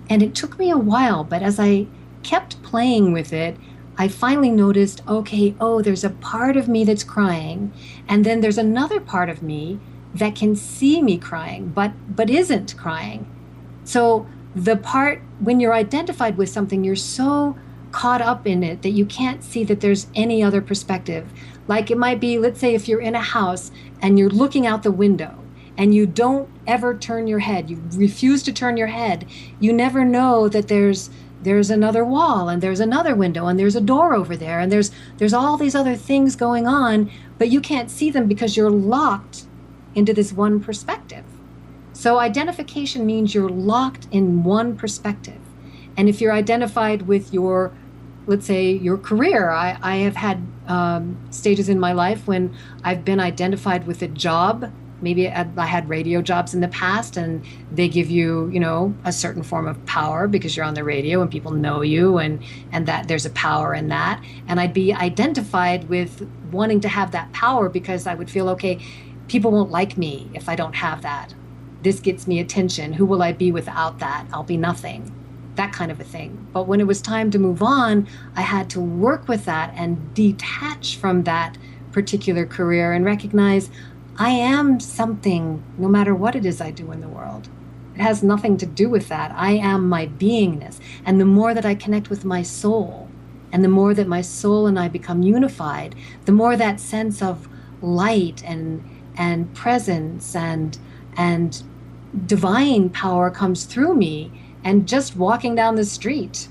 And it took me a while, but as I kept playing with it, I finally noticed, okay, there's a part of me that's crying. And then there's another part of me that can see me crying, but isn't crying. So the part when you're identified with something, you're so caught up in it that you can't see that there's any other perspective. Like it might be, let's say if you're in a house and you're looking out the window and you don't ever turn your head, you refuse to turn your head, you never know that there's another wall and there's another window and there's a door over there and there's all these other things going on, but you can't see them because you're locked into this one perspective. So identification means you're locked in one perspective. And if you're identified with let's say your career, I have had stages in my life when I've been identified with a job. Maybe I had radio jobs in the past, and they give you, a certain form of power because you're on the radio and people know you, and that there's a power in that. And I'd be identified with wanting to have that power because I would feel, okay, people won't like me if I don't have that. This gets me attention. Who will I be without that? I'll be nothing. That kind of a thing. But when it was time to move on, I had to work with that and detach from that particular career and recognize I am something no matter what it is I do in the world. It has nothing to do with that. I am my beingness. And the more that I connect with my soul, and the more that my soul and I become unified, the more that sense of light and presence and divine power comes through me. And just walking down the street,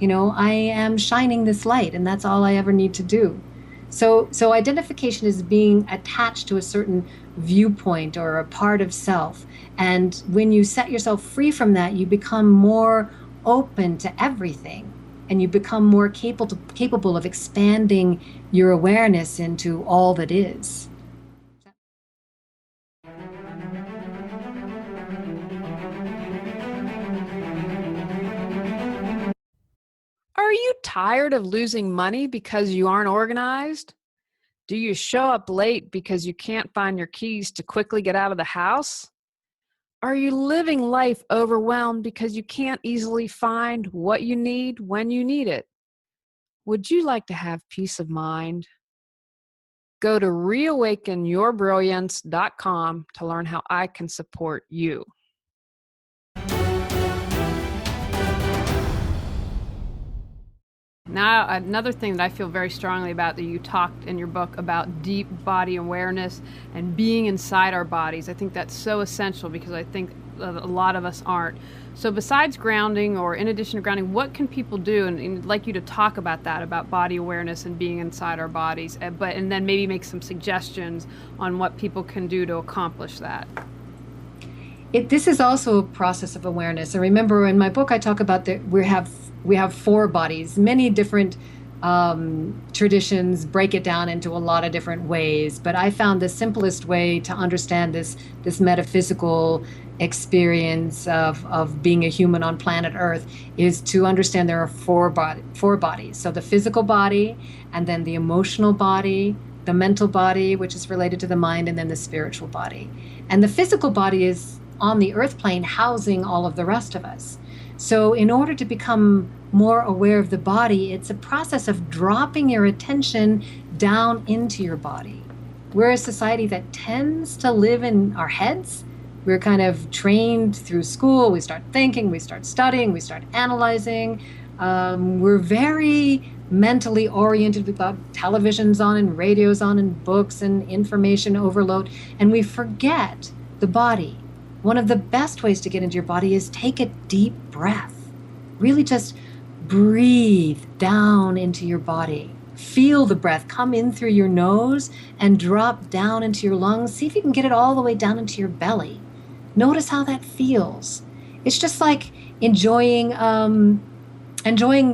I am shining this light, and that's all I ever need to do. So identification is being attached to a certain viewpoint or a part of self. And when you set yourself free from that, you become more open to everything, and you become more capable of expanding your awareness into all that is. Are you tired of losing money because you aren't organized? Do you show up late because you can't find your keys to quickly get out of the house? Are you living life overwhelmed because you can't easily find what you need when you need it? Would you like to have peace of mind? Go to reawakenyourbrilliance.com to learn how I can support you. Now, another thing that I feel very strongly about that you talked in your book about deep body awareness and being inside our bodies. I think that's so essential because I think a lot of us aren't. So besides grounding, or in addition to grounding, what can people do? And I'd like you to talk about that, about body awareness and being inside our bodies, and then maybe make some suggestions on what people can do to accomplish that. This is also a process of awareness. And remember, in my book, I talk about that we have four bodies. Many different traditions break it down into a lot of different ways. But I found the simplest way to understand this metaphysical experience of being a human on planet Earth is to understand there are four bodies. So the physical body, and then the emotional body, the mental body, which is related to the mind, and then the spiritual body. And the physical body is on the earth plane housing all of the rest of us. So in order to become more aware of the body, it's a process of dropping your attention down into your body. We're a society that tends to live in our heads. We're kind of trained through school. We start thinking, we start studying, we start analyzing. We're very mentally oriented. We've got televisions on and radios on and books and information overload, and we forget the body. One of the best ways to get into your body is take a deep breath. Really just breathe down into your body. Feel the breath come in through your nose and drop down into your lungs. See if you can get it all the way down into your belly. Notice how that feels. It's just like enjoying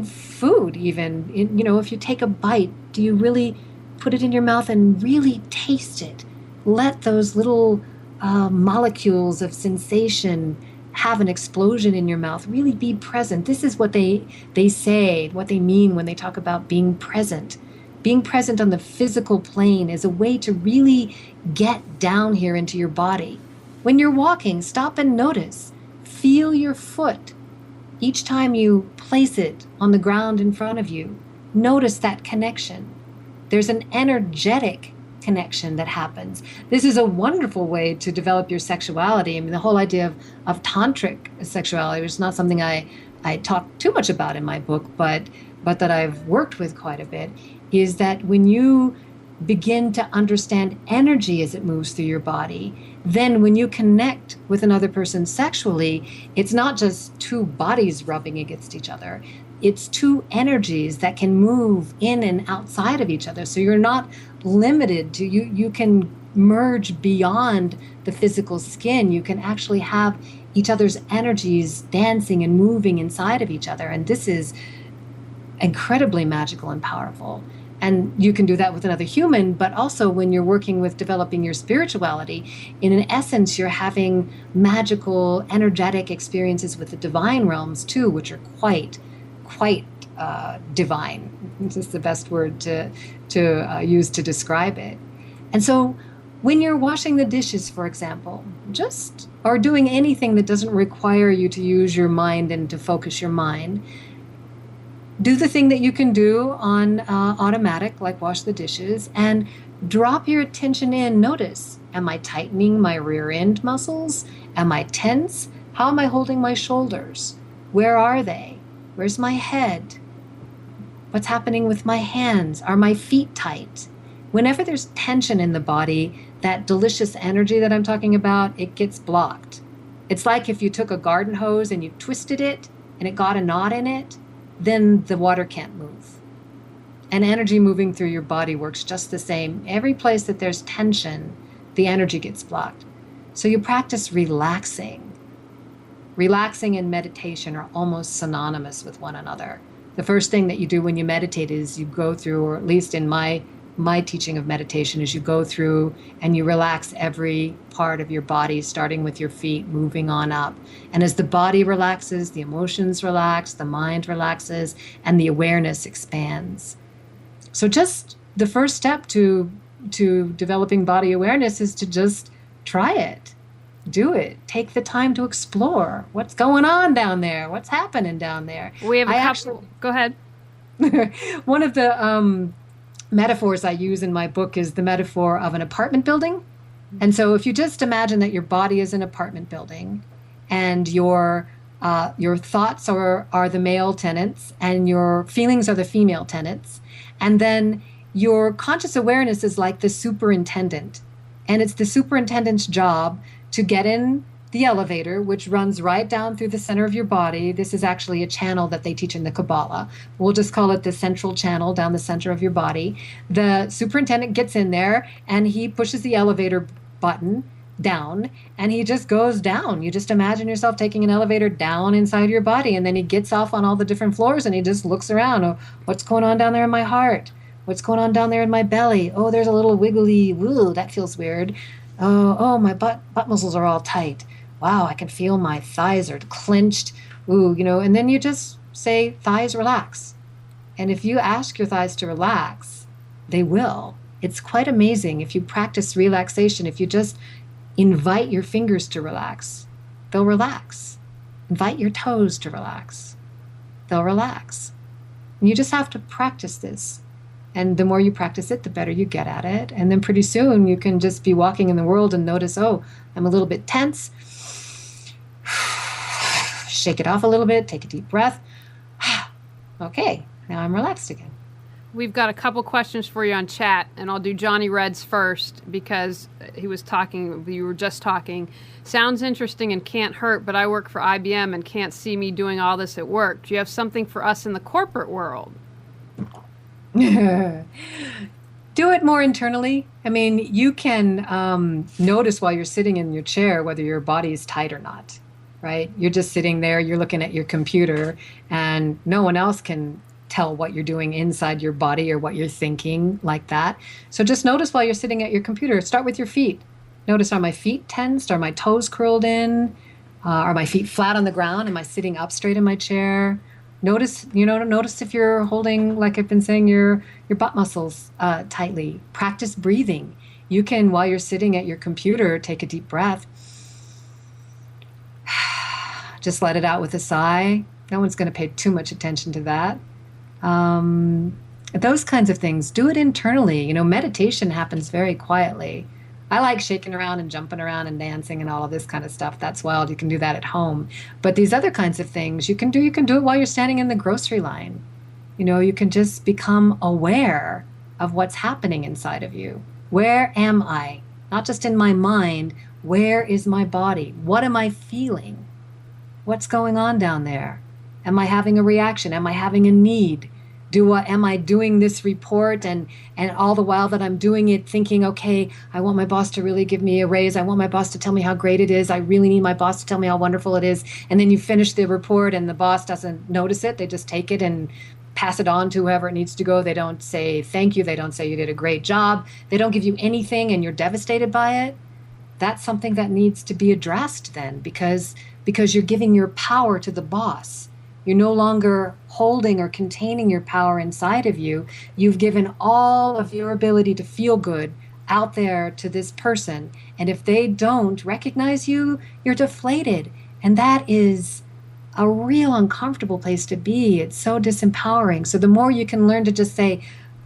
food even. If you take a bite, do you really put it in your mouth and really taste it? Let those little molecules of sensation have an explosion in your mouth. Really be present. This is what they say, what they mean when they talk about being present. Being present on the physical plane is a way to really get down here into your body. When you're walking, stop and notice. Feel your foot. Each time you place it on the ground in front of you, notice that connection. There's an energetic connection that happens. This is a wonderful way to develop your sexuality. I mean, the whole idea of tantric sexuality, which is not something I talk too much about in my book, but that I've worked with quite a bit, is that when you begin to understand energy as it moves through your body, then when you connect with another person sexually, it's not just two bodies rubbing against each other. It's two energies that can move in and outside of each other. So you're not limited to, you can merge beyond the physical skin. You can actually have each other's energies dancing and moving inside of each other. And this is incredibly magical and powerful. And you can do that with another human, but also when you're working with developing your spirituality, in an essence, you're having magical, energetic experiences with the divine realms too, which are quite divine. This is the best word to use to describe it. And so when you're washing the dishes, for example, or doing anything that doesn't require you to use your mind and to focus your mind, do the thing that you can do on automatic, like wash the dishes, and drop your attention in. Notice, am I tightening my rear end muscles? Am I tense? How am I holding my shoulders? Where are they? Where's my head? What's happening with my hands? Are my feet tight? Whenever there's tension in the body, that delicious energy that I'm talking about, it gets blocked. It's like if you took a garden hose and you twisted it and it got a knot in it, then the water can't move. And energy moving through your body works just the same. Every place that there's tension, the energy gets blocked. So you practice relaxing. Relaxing and meditation are almost synonymous with one another. The first thing that you do when you meditate is you go through, or at least in my teaching of meditation, is you go through and you relax every part of your body, starting with your feet, moving on up. And as the body relaxes, the emotions relax, the mind relaxes, and the awareness expands. So just the first step to developing body awareness is to just try it. Do it. Take the time to explore what's going on down there, what's happening down there. We have a couple. Go ahead. One of the metaphors I use in my book is the metaphor of an apartment building. And so if you just imagine that your body is an apartment building and your Your thoughts are the male tenants, and your feelings are the female tenants. And then your conscious awareness is like the superintendent. And it's the superintendent's job to get in the elevator, which runs right down through the center of your body. This is actually a channel that they teach in the Kabbalah. We'll just call it the central channel down the center of your body. The superintendent gets in there and he pushes the elevator button down and he just goes down. You just imagine yourself taking an elevator down inside your body, and then he gets off on all the different floors and he just looks around. Oh, what's going on down there in my heart? What's going on down there in my belly? Oh, there's a little wiggly, woo, that feels weird. Oh, my butt muscles are all tight. Wow, I can feel my thighs are clenched. Ooh, and then you just say, thighs, relax. And if you ask your thighs to relax, they will. It's quite amazing if you practice relaxation. If you just invite your fingers to relax, they'll relax. Invite your toes to relax, they'll relax. And you just have to practice this. And the more you practice it, the better you get at it. And then pretty soon you can just be walking in the world and notice, oh, I'm a little bit tense. Shake it off a little bit, take a deep breath. Okay, now I'm relaxed again. We've got a couple questions for you on chat, and I'll do Johnny Red's first because you were just talking. Sounds interesting and can't hurt, but I work for IBM and can't see me doing all this at work. Do you have something for us in the corporate world? Do it more internally. I mean, you can notice while you're sitting in your chair whether your body is tight or not, right? You're just sitting there, you're looking at your computer, and no one else can tell what you're doing inside your body or what you're thinking like that. So just notice while you're sitting at your computer. Start with your feet. Notice, are my feet tensed? Are my toes curled in? Are my feet flat on the ground? Am I sitting up straight in my chair? Notice if you're holding, like I've been saying, your butt muscles tightly. Practice breathing. You can, while you're sitting at your computer, take a deep breath. Just let it out with a sigh. No one's going to pay too much attention to that. Those kinds of things. Do it internally. Meditation happens very quietly. I like shaking around and jumping around and dancing and all of this kind of stuff. That's wild. You can do that at home. But these other kinds of things you can do it while you're standing in the grocery line. You can just become aware of what's happening inside of you. Where am I? Not just in my mind. Where is my body? What am I feeling? What's going on down there? Am I having a reaction? Am I having a need? Am I doing this report and all the while that I'm doing it thinking, okay, I want my boss to really give me a raise. I want my boss to tell me how great it is. I really need my boss to tell me how wonderful it is. And then you finish the report and the boss doesn't notice it. They just take it and pass it on to whoever it needs to go. They don't say thank you. They don't say you did a great job. They don't give you anything and you're devastated by it. That's something that needs to be addressed then because you're giving your power to the boss. You're no longer holding or containing your power inside of you. You've given all of your ability to feel good out there to this person. And if they don't recognize you, you're deflated. And that is a real uncomfortable place to be. It's so disempowering. So the more you can learn to just say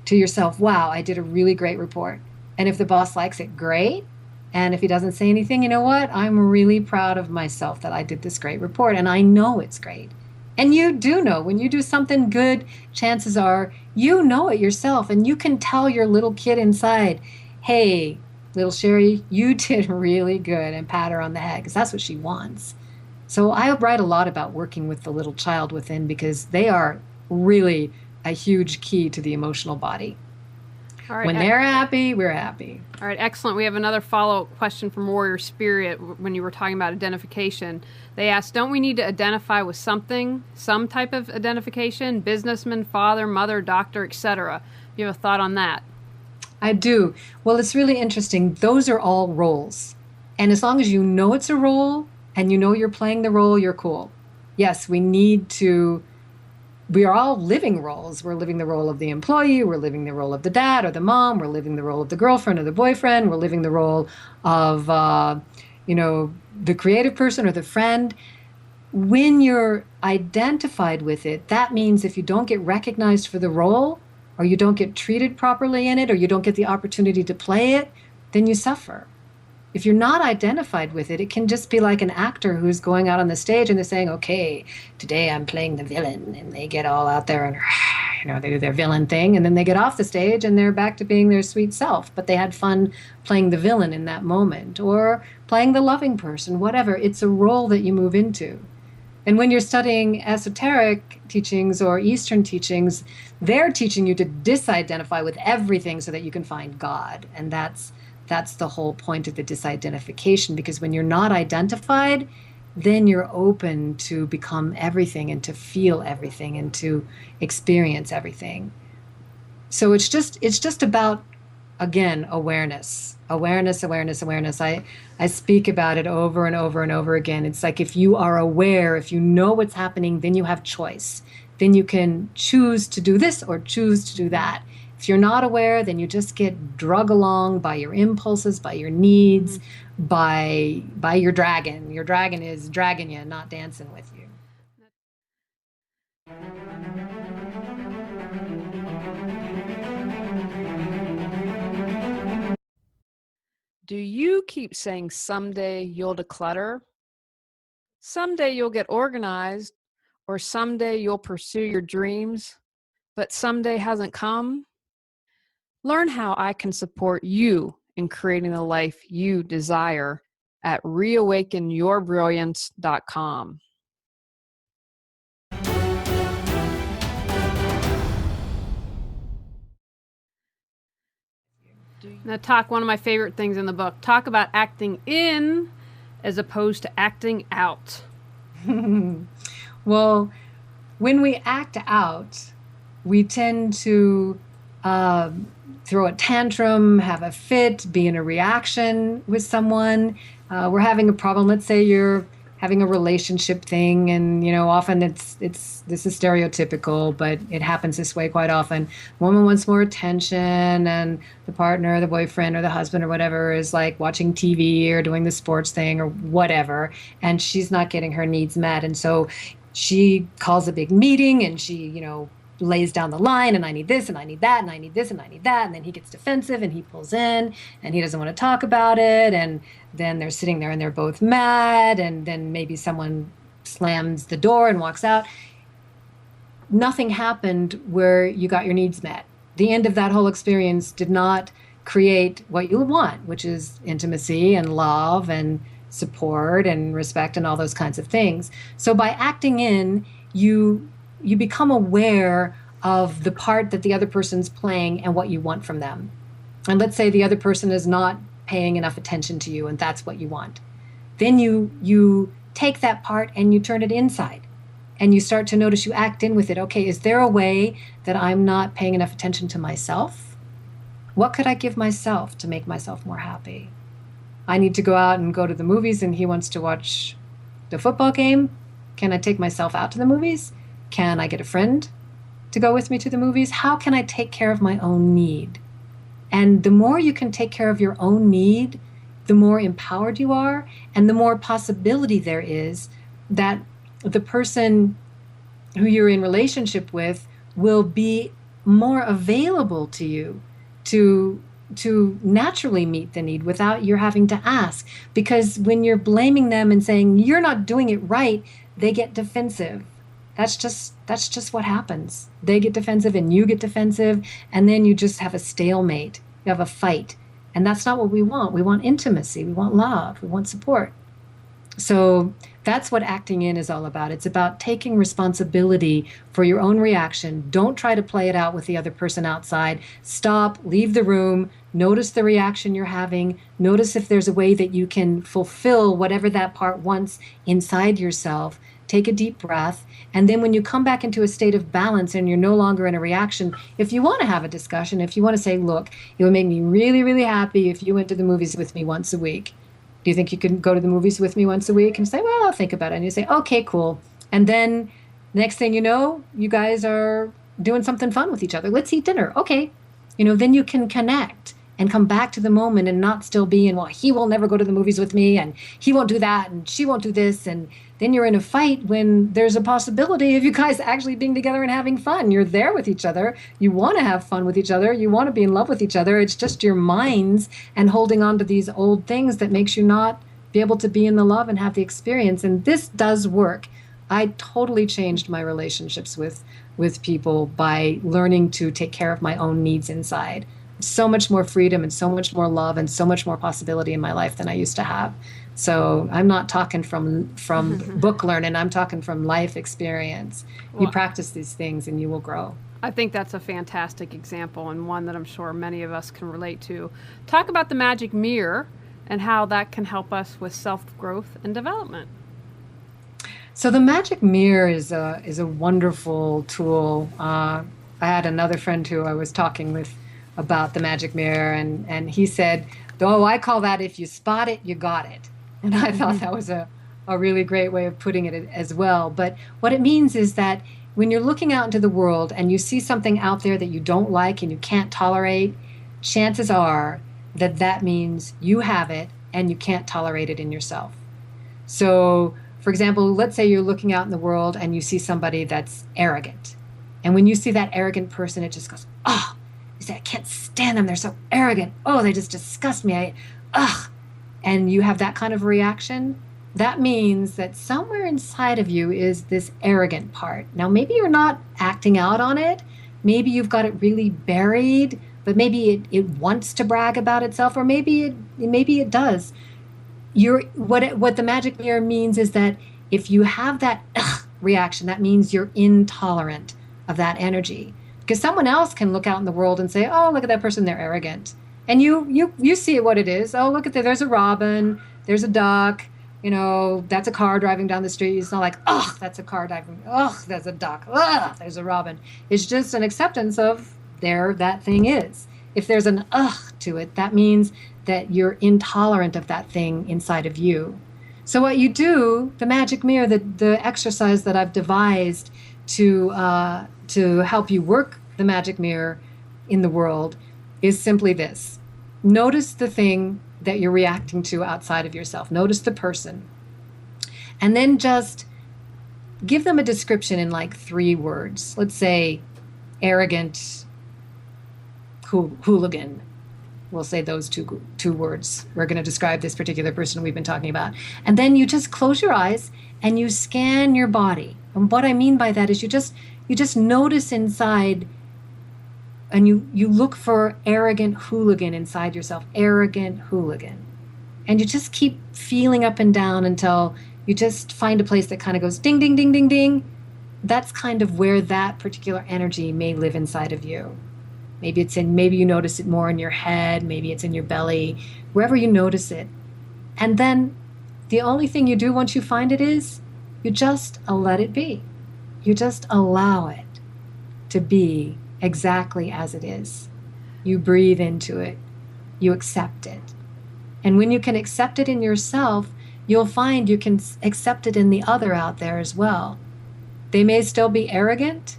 to yourself, wow, I did a really great report. And if the boss likes it, great. And if he doesn't say anything, you know what? I'm really proud of myself that I did this great report. And I know it's great. And you do know when you do something good, chances are you know it yourself. And you can tell your little kid inside, hey, little Sherry, you did really good, and pat her on the head because that's what she wants. So I write a lot about working with the little child within because they are really a huge key to the emotional body. All right, when they're happy, we're happy. All right, excellent. We have another follow-up question from Warrior Spirit when you were talking about identification. They asked, don't we need to identify with something, some type of identification, businessman, father, mother, doctor, etc.? You have a thought on that? I do. Well, it's really interesting. Those are all roles. And as long as you know it's a role and you know you're playing the role, you're cool. Yes, we are all living roles. We're living the role of the employee. We're living the role of the dad or the mom. We're living the role of the girlfriend or the boyfriend. We're living the role of, the creative person or the friend. When you're identified with it, that means if you don't get recognized for the role or you don't get treated properly in it or you don't get the opportunity to play it, then you suffer. If you're not identified with it, it can just be like an actor who's going out on the stage and they're saying, okay, today I'm playing the villain. And they get all out there and, they do their villain thing. And then they get off the stage and they're back to being their sweet self. But they had fun playing the villain in that moment or playing the loving person, whatever. It's a role that you move into. And when you're studying esoteric teachings or Eastern teachings, they're teaching you to disidentify with everything so that you can find God. And that's the whole point of the disidentification, because when you're not identified, then you're open to become everything and to feel everything and to experience everything. So it's just about, again, awareness. I speak about it over and over and over again. It's like if you are aware, if you know what's happening, then you have choice. Then you can choose to do this or choose to do that. If you're not aware, then you just get drug along by your impulses, by your needs, by your dragon. Your dragon is dragging you, not dancing with you. Do you keep saying someday you'll declutter? Someday you'll get organized, or someday you'll pursue your dreams, but someday hasn't come? Learn how I can support you in creating the life you desire at reawakenyourbrilliance.com. Now, one of my favorite things in the book, talk about acting in as opposed to acting out. Well, when we act out, we tend to throw a tantrum, have a fit, be in a reaction with someone. We're having a problem. Let's say you're having a relationship thing, and often it's this is stereotypical, but it happens this way quite often. Woman wants more attention, and the partner, the boyfriend or the husband or whatever is like watching TV or doing the sports thing or whatever, and she's not getting her needs met, and so she calls a big meeting and she lays down the line, and I need this and I need that and I need this and I need that, and then he gets defensive and he pulls in and he doesn't want to talk about it, and then they're sitting there and they're both mad, and then maybe someone slams the door and walks out. Nothing happened where you got your needs met. The end of that whole experience did not create what you want, which is intimacy and love and support and respect and all those kinds of things. So by acting in, you become aware of the part that the other person's playing and what you want from them. And let's say the other person is not paying enough attention to you and that's what you want. Then you take that part and you turn it inside and you start to notice, you act in with it. Okay, is there a way that I'm not paying enough attention to myself? What could I give myself to make myself more happy? I need to go out and go to the movies and he wants to watch the football game. Can I take myself out to the movies? Can I get a friend to go with me to the movies? How can I take care of my own need? And the more you can take care of your own need, the more empowered you are, and the more possibility there is that the person who you're in relationship with will be more available to you to naturally meet the need without your having to ask. Because when you're blaming them and saying you're not doing it right, they get defensive. That's just what happens. They get defensive and you get defensive, and then you just have a stalemate. You have a fight. And that's not what we want. We want intimacy. We want love. We want support. So that's what acting in is all about. It's about taking responsibility for your own reaction. Don't try to play it out with the other person outside. Stop, leave the room, notice the reaction you're having. Notice if there's a way that you can fulfill whatever that part wants inside yourself. Take a deep breath. And then when you come back into a state of balance and you're no longer in a reaction, if you want to have a discussion, if you want to say, look, it would make me really, really happy if you went to the movies with me once a week. Do you think you could go to the movies with me once a week? And say, well, I'll think about it. And you say, okay, cool. And then next thing you know, you guys are doing something fun with each other. Let's eat dinner. Okay. Then you can connect. and come back to the moment and not still be in, well, he will never go to the movies with me and he won't do that and she won't do this. And then you're in a fight when there's a possibility of you guys actually being together and having fun. You're there with each other. You want to have fun with each other. You want to be in love with each other. It's just your minds and holding on to these old things that makes you not be able to be in the love and have the experience. And this does work. I totally changed my relationships with people by learning to take care of my own needs inside. So much more freedom and so much more love and so much more possibility in my life than I used to have. So I'm not talking from book learning. I'm talking from life experience. Well, you practice these things and you will grow. I think that's a fantastic example and one that I'm sure many of us can relate to. Talk about the magic mirror and how that can help us with self-growth and development. So the magic mirror is a wonderful tool. I had another friend who I was talking with about the magic mirror, and he said, "Oh, I call that if you spot it, you got it." And I thought that was a really great way of putting it as well. But what it means is that when you're looking out into the world and you see something out there that you don't like and you can't tolerate, chances are that means you have it and you can't tolerate it in yourself. So, for example, let's say you're looking out in the world and you see somebody that's arrogant. And when you see that arrogant person, it just goes, oh, you say, I can't stand them. They're so arrogant. Oh, they just disgust me. And you have that kind of reaction. That means that somewhere inside of you is this arrogant part. Now, maybe you're not acting out on it. Maybe you've got it really buried, but maybe it wants to brag about itself, or maybe it does. What the magic mirror means is that if you have that reaction, that means you're intolerant of that energy. Because someone else can look out in the world and say, oh, look at that person, they're arrogant. And you see what it is. Oh, look at there's a robin, there's a duck, that's a car driving down the street. It's not like, oh, that's a car driving, oh, there's a duck, oh, there's a robin. It's just an acceptance of there that thing is. If there's an to it, that means that you're intolerant of that thing inside of you. So what you do, the magic mirror, the exercise that I've devised to help you work the magic mirror in the world is simply this. Notice the thing that you're reacting to outside of yourself. Notice the person. And then just give them a description in like 3 words. Let's say arrogant hooligan. We'll say those two words. We're going to describe this particular person we've been talking about. And then you just close your eyes and you scan your body. And what I mean by that is you just notice inside, and you look for arrogant hooligan inside yourself, arrogant hooligan. And you just keep feeling up and down until you just find a place that kind of goes ding, ding, ding, ding, ding. That's kind of where that particular energy may live inside of you. Maybe you notice it more in your head, maybe it's in your belly, wherever you notice it. And then the only thing you do once you find it is you just let it be. You just allow it to be exactly as it is. You breathe into it. You accept it. And when you can accept it in yourself, you'll find you can accept it in the other out there as well. They may still be arrogant,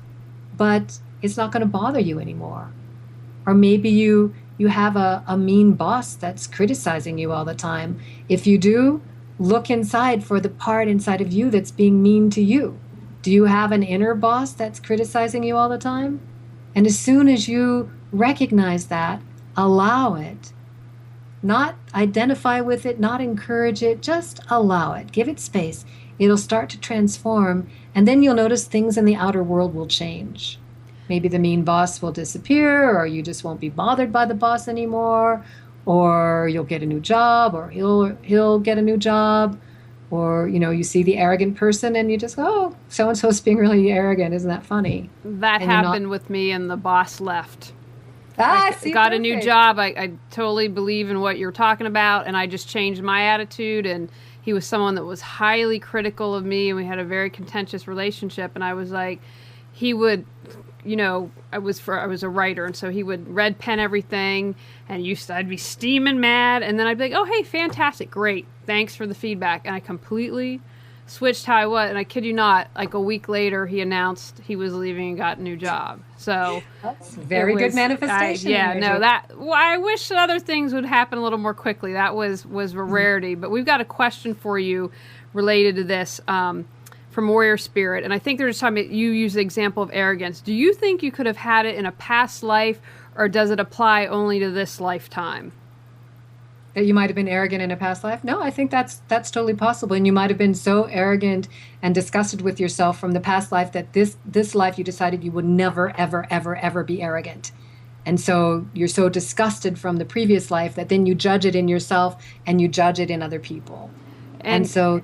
but it's not going to bother you anymore. Or maybe you have a mean boss that's criticizing you all the time. If you do, look inside for the part inside of you that's being mean to you. Do you have an inner boss that's criticizing you all the time? And as soon as you recognize that, allow it. Not identify with it, not encourage it, just allow it. Give it space. It'll start to transform, and then you'll notice things in the outer world will change. Maybe the mean boss will disappear, or you just won't be bothered by the boss anymore, or you'll get a new job, or he'll get a new job, or you see the arrogant person and you just go, oh, so-and-so's being really arrogant. Isn't that funny? That happened with me, and the boss left. See, got a new job. I totally believe in what you're talking about, and I just changed my attitude, and he was someone that was highly critical of me, and we had a very contentious relationship, and I was like, he would... I was a writer, and so he would red pen everything, and I'd be steaming mad, and then I'd be like, oh, hey, fantastic, great, thanks for the feedback, and I completely switched how I was. And I kid you not, like a week later, he announced he was leaving and got a new job. So that's very good manifestation. I wish other things would happen a little more quickly. That was a rarity. But we've got a question for you related to this from Warrior Spirit. And I think there's time you use the example of arrogance. Do you think you could have had it in a past life, or does it apply only to this lifetime? That you might have been arrogant in a past life? No, I think that's totally possible. And you might have been so arrogant and disgusted with yourself from the past life that this life you decided you would never, ever, ever, ever be arrogant. And so you're so disgusted from the previous life that then you judge it in yourself and you judge it in other people. And so...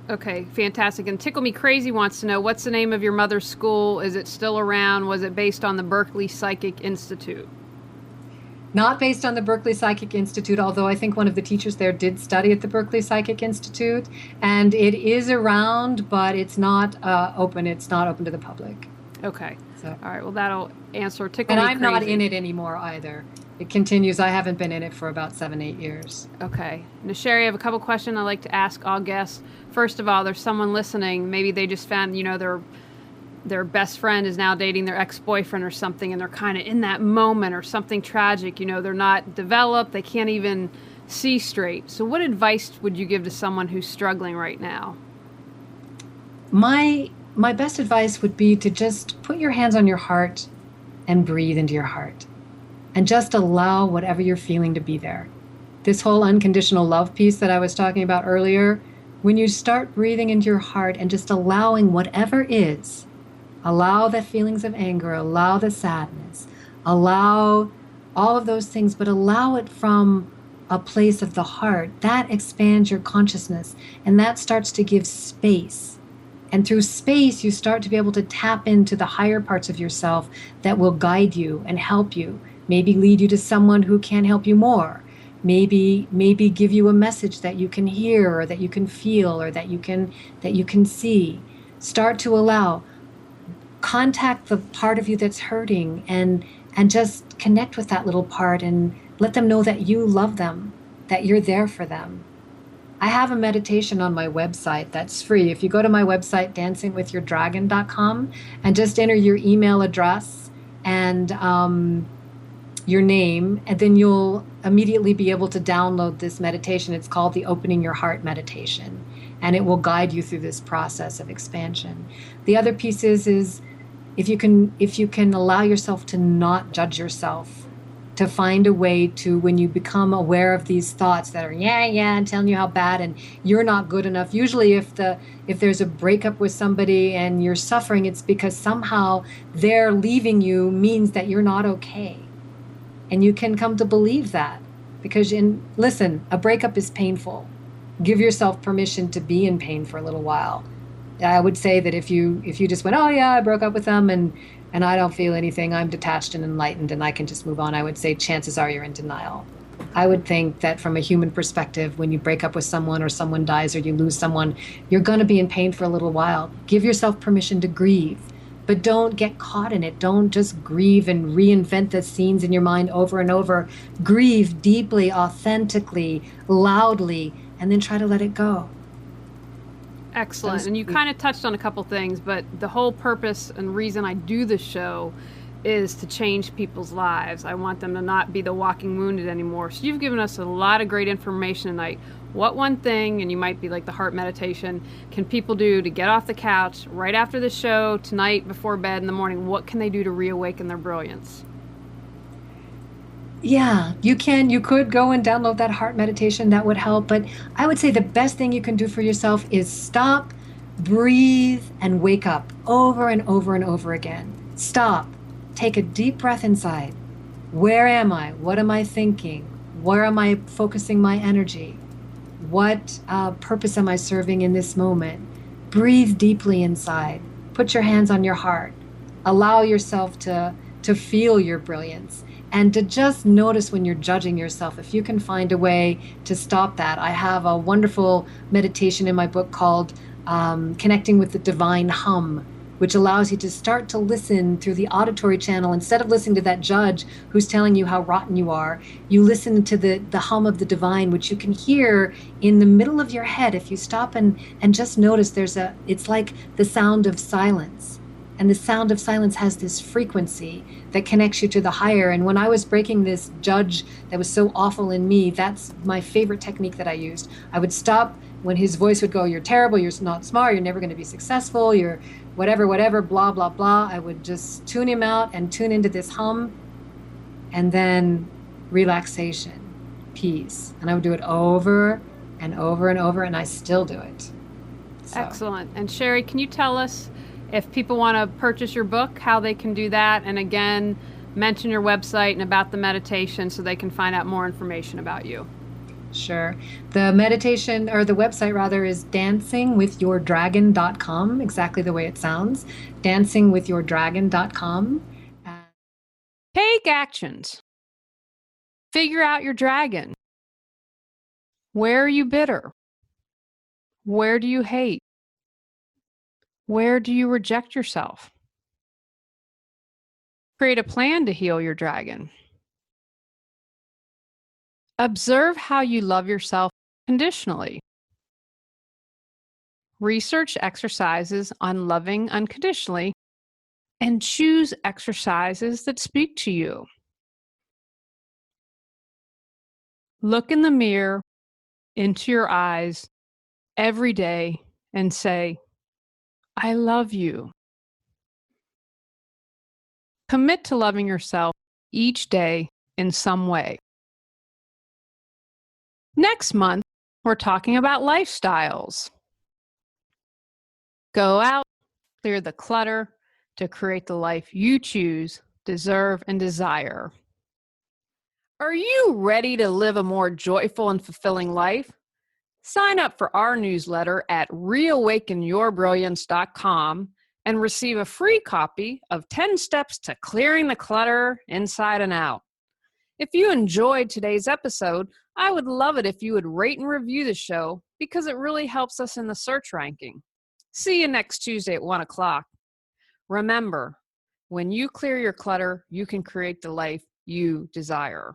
Okay, fantastic. And Tickle Me Crazy wants to know, what's the name of your mother's school? Is it still around? Was it based on the Berkeley Psychic Institute? Not based on the Berkeley Psychic Institute, although I think one of the teachers there did study at the Berkeley Psychic Institute. And it is around, but it's not open. It's not open to the public. Okay. So, all right. Well, that'll answer Tickle Me Crazy. And I'm not in it anymore either. It continues. I haven't been in it for about 7-8 years. Okay. Now, Sherry, I have a couple questions I'd like to ask all guests. First of all, there's someone listening. Maybe they just found, their best friend is now dating their ex-boyfriend or something, and they're kind of in that moment, or something tragic. They're not developed. They can't even see straight. So what advice would you give to someone who's struggling right now? My best advice would be to just put your hands on your heart and breathe into your heart. And just allow whatever you're feeling to be there. This whole unconditional love piece that I was talking about earlier, when you start breathing into your heart and just allowing whatever is, allow the feelings of anger, allow the sadness, allow all of those things, but allow it from a place of the heart. That expands your consciousness, and that starts to give space. And through space, you start to be able to tap into the higher parts of yourself that will guide you and help you. Maybe lead you to someone who can help you more. Maybe give you a message that you can hear, or that you can feel, or that you can see. Start to allow. Contact the part of you that's hurting and just connect with that little part and let them know that you love them, that you're there for them. I have a meditation on my website that's free. If you go to my website, dancingwithyourdragon.com, and just enter your email address and your name, and then you'll immediately be able to download this meditation. It's called the Opening Your Heart Meditation, and it will guide you through this process of expansion. The other piece is if you can allow yourself to not judge yourself, to find a way to, when you become aware of these thoughts that are and telling you how bad and you're not good enough. Usually if there's a breakup with somebody and you're suffering, it's because somehow their leaving you means that you're not okay. And you can come to believe that, because listen, a breakup is painful. Give yourself permission to be in pain for a little while. I would say that if you just went, oh yeah, I broke up with them and I don't feel anything, I'm detached and enlightened and I can just move on, I would say chances are you're in denial. I would think that from a human perspective, when you break up with someone or someone dies or you lose someone, you're going to be in pain for a little while. Give yourself permission to grieve. But don't get caught in it. Don't just grieve and reinvent the scenes in your mind over and over. Grieve deeply, authentically, loudly, and then try to let it go. Excellent. And you kind of touched on a couple things, but the whole purpose and reason I do this show is to change people's lives. I want them to not be the walking wounded anymore. So you've given us a lot of great information tonight. What one thing, and you might be like the heart meditation, can people do to get off the couch right after the show, tonight, before bed, in the morning? What can they do to reawaken their brilliance? Yeah, you could go and download that heart meditation. That would help. But I would say the best thing you can do for yourself is stop, breathe, and wake up over and over and over again. Stop. Take a deep breath inside. Where am I? What am I thinking? Where am I focusing my energy? What purpose am I serving in this moment? Breathe deeply inside. Put your hands on your heart. Allow yourself to feel your brilliance and to just notice when you're judging yourself. If you can find a way to stop that. I have a wonderful meditation in my book called Connecting with the Divine Hum, which allows you to start to listen through the auditory channel. Instead of listening to that judge who's telling you how rotten you are, you listen to the hum of the divine, which you can hear in the middle of your head. If you stop and just notice, it's like the sound of silence. And the sound of silence has this frequency that connects you to the higher. And when I was breaking this judge that was so awful in me, that's my favorite technique that I used. I would stop when his voice would go, "You're terrible, you're not smart, you're never going to be successful, you're whatever, blah, blah, blah." I would just tune him out and tune into this hum, and then relaxation, peace. And I would do it over and over and over, and I still do it. So. Excellent. And Sherry, can you tell us if people want to purchase your book, how they can do that? And again, mention your website and about the meditation so they can find out more information about you. Sure. The meditation, or the website rather, is dancingwithyourdragon.com, exactly the way it sounds. Dancingwithyourdragon.com. Take actions. Figure out your dragon. Where are you bitter? Where do you hate? Where do you reject yourself? Create a plan to heal your dragon. Observe how you love yourself conditionally. Research exercises on loving unconditionally and choose exercises that speak to you. Look in the mirror, into your eyes every day and say, "I love you." Commit to loving yourself each day in some way. Next month, we're talking about lifestyles. Go out, clear the clutter to create the life you choose, deserve, and desire. Are you ready to live a more joyful and fulfilling life? Sign up for our newsletter at reawakenyourbrilliance.com and receive a free copy of 10 Steps to Clearing the Clutter Inside and Out. If you enjoyed today's episode, I would love it if you would rate and review the show because it really helps us in the search ranking. See you next Tuesday at 1 o'clock. Remember, when you clear your clutter, you can create the life you desire.